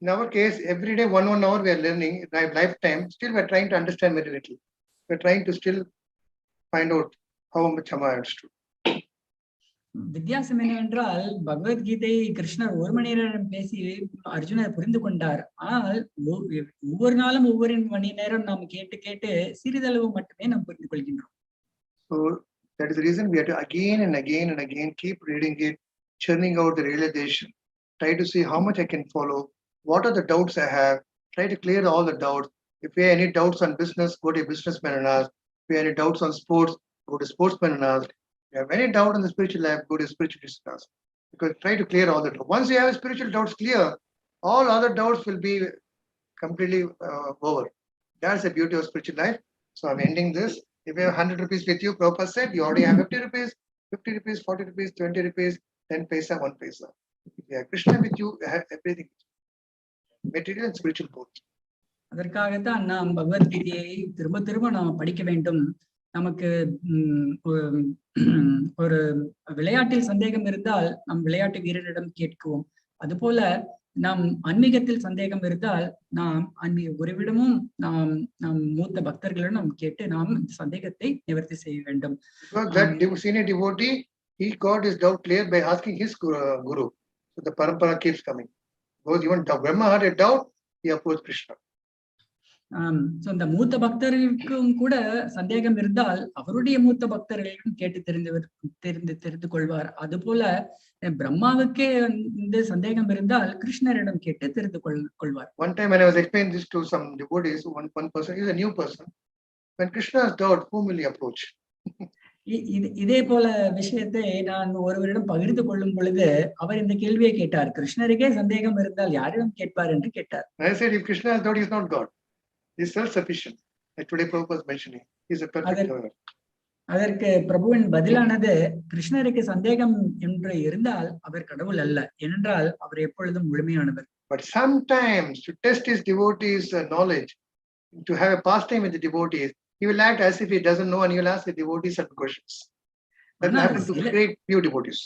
In our case, every day 1 hour we are learning in lifetime. Still we are trying to understand very little. We are trying to still find out how much I understood. வித்தியாசம் என்னவென்றால் பகவத்கீதை கிருஷ்ணர் 1 மணி நேரம் பேசி அர்ஜுனர் புரிந்து கொண்டார். ஆனால் ஒவ்வொரு நாளும் ஒவ்வொரு மணி நேரம் நாம் கேட்டு கேட்டு சிறிதளவு மட்டுமே நாம் புரிந்து கொள்கின்றோம். So that is the reason we have to again and again and again keep reading it, churning out the realization, try to see how much I can follow, what are the doubts I have, try to clear all the doubts. If you have any doubts on business, go to a businessman and ask. If you have any doubts on sports, go to a sportsman and ask. If you have any doubt in the spiritual life, go to a spiritualist and ask. Because try to clear all the doubts. Once you have spiritual doubts clear, all other doubts will be completely over. That's the beauty of spiritual life. So I'm ending this. If you have 100 rupees with you, Prabhupada said, you already have 50 rupees, 50 rupees, 40 rupees, 20 rupees, 10 paisa, 1 paisa. If you have Krishna with you, you have everything. Material and spiritual both. அதற்காகத்தான் நாம் பகவத்கீதையை திரும்ப திரும்ப நாம் படிக்க வேண்டும். நமக்கு ஒரு விளையாட்டில் சந்தேகம் இருந்தால் நம் விளையாட்டு வீரரிடம் கேட்குவோம். அதுபோல நாம் ஆன்மீகத்தில் சந்தேகம் இருந்தால் நாம் ஆன்மீக குருவிடமும் நாம் மூத்த பக்தர்களிடம் நாம் கேட்டு நாம் சந்தேகத்தை நிவர்த்தி செய்ய வேண்டும். That senior devotee, he got his doubt cleared by asking his guru. So the parampara keeps coming. Because even Brahma had a doubt, he approached Krishna. So இந்த மூத்த பக்தர்களுக்கும் கூட சந்தேகம் இருந்தால் அவருடைய மூத்த பக்தர்களையும் கேட்டு தெரிந்து கொள்வார். அது போல பிரம்மாவுக்கே இந்த சந்தேகம் இருந்தால் கிருஷ்ணரிடம் கேட்டு தெரிந்து கொள்வார். One time when I was explaining this to some devotees, one person is a new person. When Krishna has doubt, whom will he approach? இதே போல விஷயத்தை நான் ஒருவரிடம் பகிர்ந்து கொள்ளும் பொழுது அவர் இந்த கேள்வியை கேட்டார். கிருஷ்ணருக்கே சந்தேகம் இருந்தால் யாரிடம் கேட்பார் என்று கேட்டார். I said, if Krishna has doubt, he is not God. He is self-sufficient. Like today Prabhupada was mentioning, he is a perfect lover. அதற்கு பிரபுவின் பதிலானது, கிருஷ்ணருக்கு சந்தேகம் என்று இருந்தால் அவர் கடவுள் அல்ல, ஏனென்றால் அவர் எப்பொழுதும் முழுமையானவர். But sometimes to test his devotees' knowledge, to have a pastime with the devotees, he will act as if he doesn't know and he will ask the devotees certain questions. That happens to great few devotees.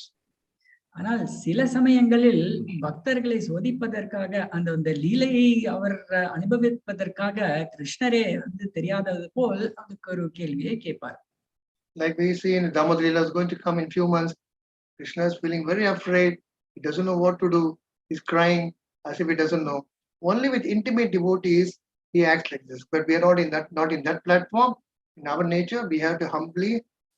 ஆனால் சில சமயங்களில் பக்தர்களை சோதிப்பதற்காக அந்த லீலையை அவர் அனுபவிப்பதற்காக கிருஷ்ணரே தெரியாதது போல் அதுக்கு ஒரு கேள்வியை கேட்பார். Like we see in Damodar Leela is going to come in few months. Krishna is feeling very afraid. He doesn't know what to do. He's crying as if he doesn't know. Only with intimate devotees he acts like this. But we are not in that platform. In our nature, we have to humbly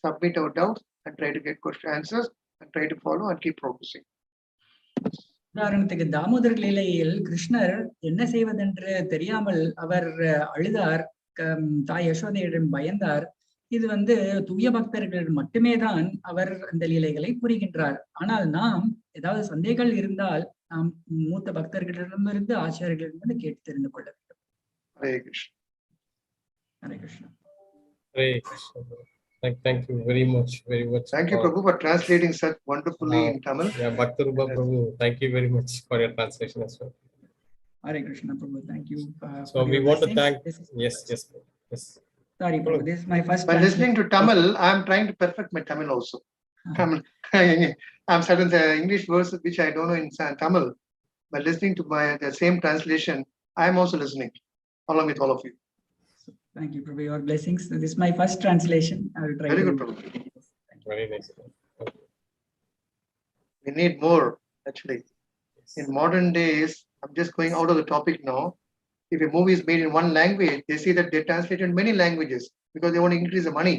submit our doubts and try to get question answers and try to follow and keep progressing. உதாரணத்துக்கு தாமோதர லீலையில் கிருஷ்ணர் என்ன செய்வதென்று தெரியாமல் அவர் அழுதார், தாய் யசோதையிடம் பயந்தார். இது தூய பக்தர்கள் மட்டுமே தான் அவர் அந்த லீலைகளை புரிகின்றார். ஆனால் நாம் ஏதாவது சந்தேகங்கள் இருந்தால் நாம் மூத்த பக்தர்களிடமிருந்து ஆச்சாரியர்களிடமிருந்து கேட்டு தெரிந்து கொள்ள வேண்டும். Hare Krishna. Hare Krishna. Hare Krishna. Thank you very much. Thank you, Prabhu, for translating such wonderfully in Tamil. Yeah, Bhakta Rupa Prabhu, thank you very much for your translation as well. Hare Krishna, Prabhu. Thank you. So we want to thank. Yes. Sorry, Prabhu. This is my first. By listening to Tamil, I am trying to perfect my Tamil also. I'm certain the English words which I don't know in Tamil. By listening to the same translation, I am also listening along with all of you. Thank you, Prabhu. Your blessings. This is my first translation. I will try. Very good, Prabhu. Very nice. We need more, actually. In modern days, I'm just going out of the topic now. If a movie is made in one language, they see that they translate in many languages because they want to increase the money.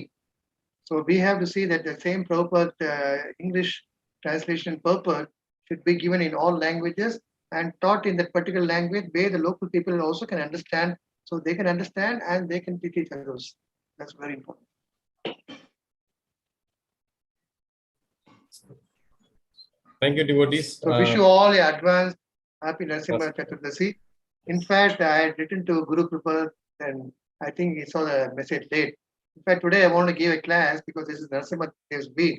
So we have to see that the same Purport, English translation Purport should be given in all languages and taught in that particular language where the local people also can understand. So they can understand and they can teach each others. That's very important. Thank you, devotees. So wish you all an advanced happy Narasimha Chaturdashi. In fact, I had written to Guru Purport and I think he saw the message late. In fact, today I want to give a class because this is Narasimha Dev's week.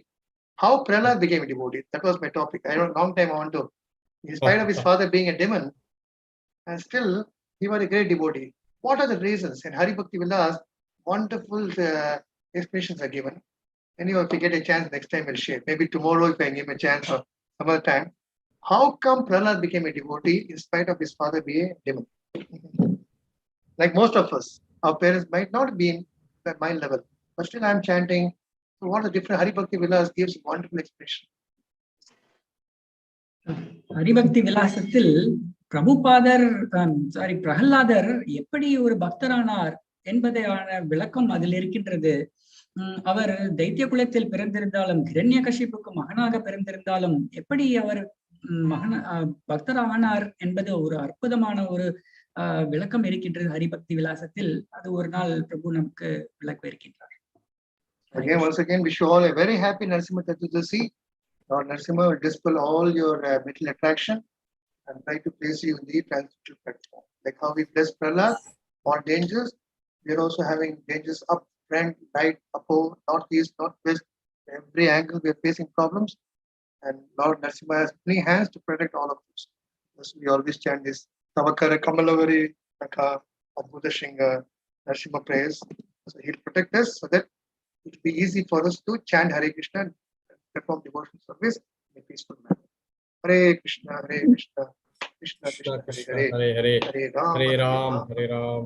How Prahlad became a devotee. That was my topic. I don't long time I want to. In spite of his father being a demon, and still he was a great devotee. What are the reasons? And Hari Bhakti Vilas, wonderful explanations are given. Anyway, if we get a chance, next time we'll share. Maybe tomorrow if I give him a chance or some other time. How come Prahlad became a devotee in spite of his father being a demon? Like most of us, our parents might not be in that mind level, but still I'm chanting. So what are the different Hari Bhakti Vilas gives wonderful explanation. Hari Bhakti Vilasathil பிரபுபாதர் பிரகலாதர் எப்படி ஒரு பக்தரானார் என்பதான விளக்கம் அதில் இருக்கின்றது. அவர் தைத்திய குலத்தில் பிறந்திருந்தாலும் கிரண்யகசிப்புக்கு மகனாக பிறந்திருந்தாலும் எப்படி அவர் பக்தரானார் என்பது ஒரு அற்புதமான ஒரு விளக்கம் இருக்கின்றது ஹரிபக்தி விலாசத்தில். அது ஒரு நாள் பிரபு நமக்கு விளக்க இருக்கின்றார். Once again, wish you all a very happy Narasimha Chaturdashi. Lord Narasimha will dispel all your mental attraction and try to place you in the transcendental platform. Like how we bless Prahlad, all dangers, we are also having dangers up, front, right, upper, northeast, northwest. Every angle we are facing problems. And Lord Narasimha has many hands to protect all of us. Thus we always chant this Tavakara Kamalavari Naka Adbhuta Shinga Narasimha prayers. So he'll protect us so that it will be easy for us to chant Hare Krishna and perform devotional service in a peaceful manner. Hare Krishna, Krishna Krishna, Hare Hare, Hare Ram, Hare Ram.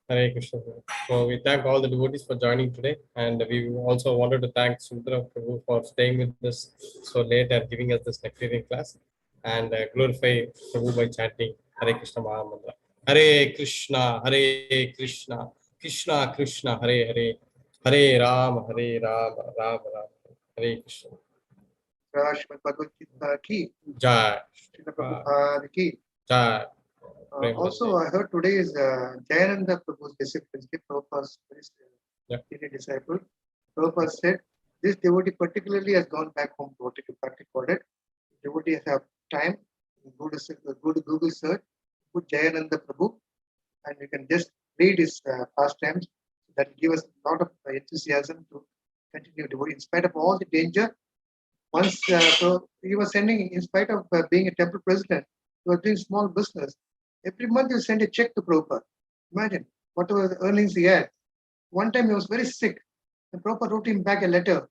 Hare Krishna. So we thank all the devotees for joining today, and we also wanted to thank Sudra Prabhu for staying with us so late and giving us this nectarian class, and glorify Prabhu by chanting Hare Krishna Mahamantra. Hare Krishna, Krishna Krishna, Hare Hare, Hare Ram, Ram Ram. Hare Krishna. Srimad Bhagavad-gītā ki Jai. Srila Prabhupada ki Jai. Also, I heard today is Jayananda Prabhu's disciple, Prabhupada's senior disciple. Prabhupada said, this devotee particularly has gone back home to practice for it. Devotees have time, go to Google search, put Jayananda Prabhu, and you can just read his pastimes. That will give us a lot of enthusiasm to continue devotee. In spite of all the danger, once so he was sending, in spite of being a temple president, he was doing small business. Every month he sent a check to Prabhupada. Imagine whatever the earnings he had. One time he was very sick, and Prabhupada wrote him back a letter.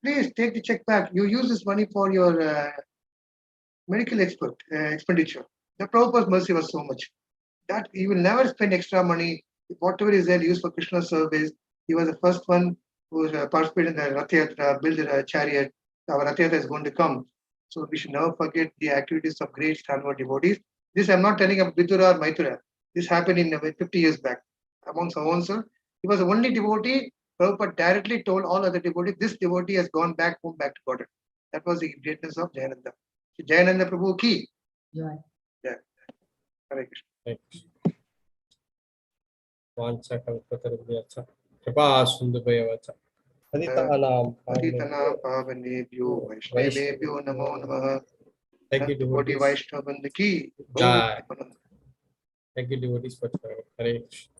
Please take the check back. You use this money for your medical expenditure. The Prabhupada's mercy was so much that he will never spend extra money whatever is there used for Krishna's service. He was the first one who participated in the Rath Yatra, built a chariot. Our Rath Yatra is going to come. So we should never forget the activities of great stalwart devotees. This I'm not telling of Vidura or Maithura. This happened in 50 years back. Amongst our own soul, he was the only devotee. Prabhupada directly told all other devotees, this devotee has gone back home, back to Godhead. That was the greatness of Jayananda. Jayananda Prabhu ki. Yeah. Yeah. Hare Krishna. Thanks. वाञ्छाकल्पतरुभ्यश्च कृपासिन्धुभ्यश्च पतितानां Patitana Pavanebhyo Vaishnavebhyo Namo Namaha. Thank you, Devotee devotees. Vaishnava ki. Jai. Thank you, devotees, for Hare Krishna.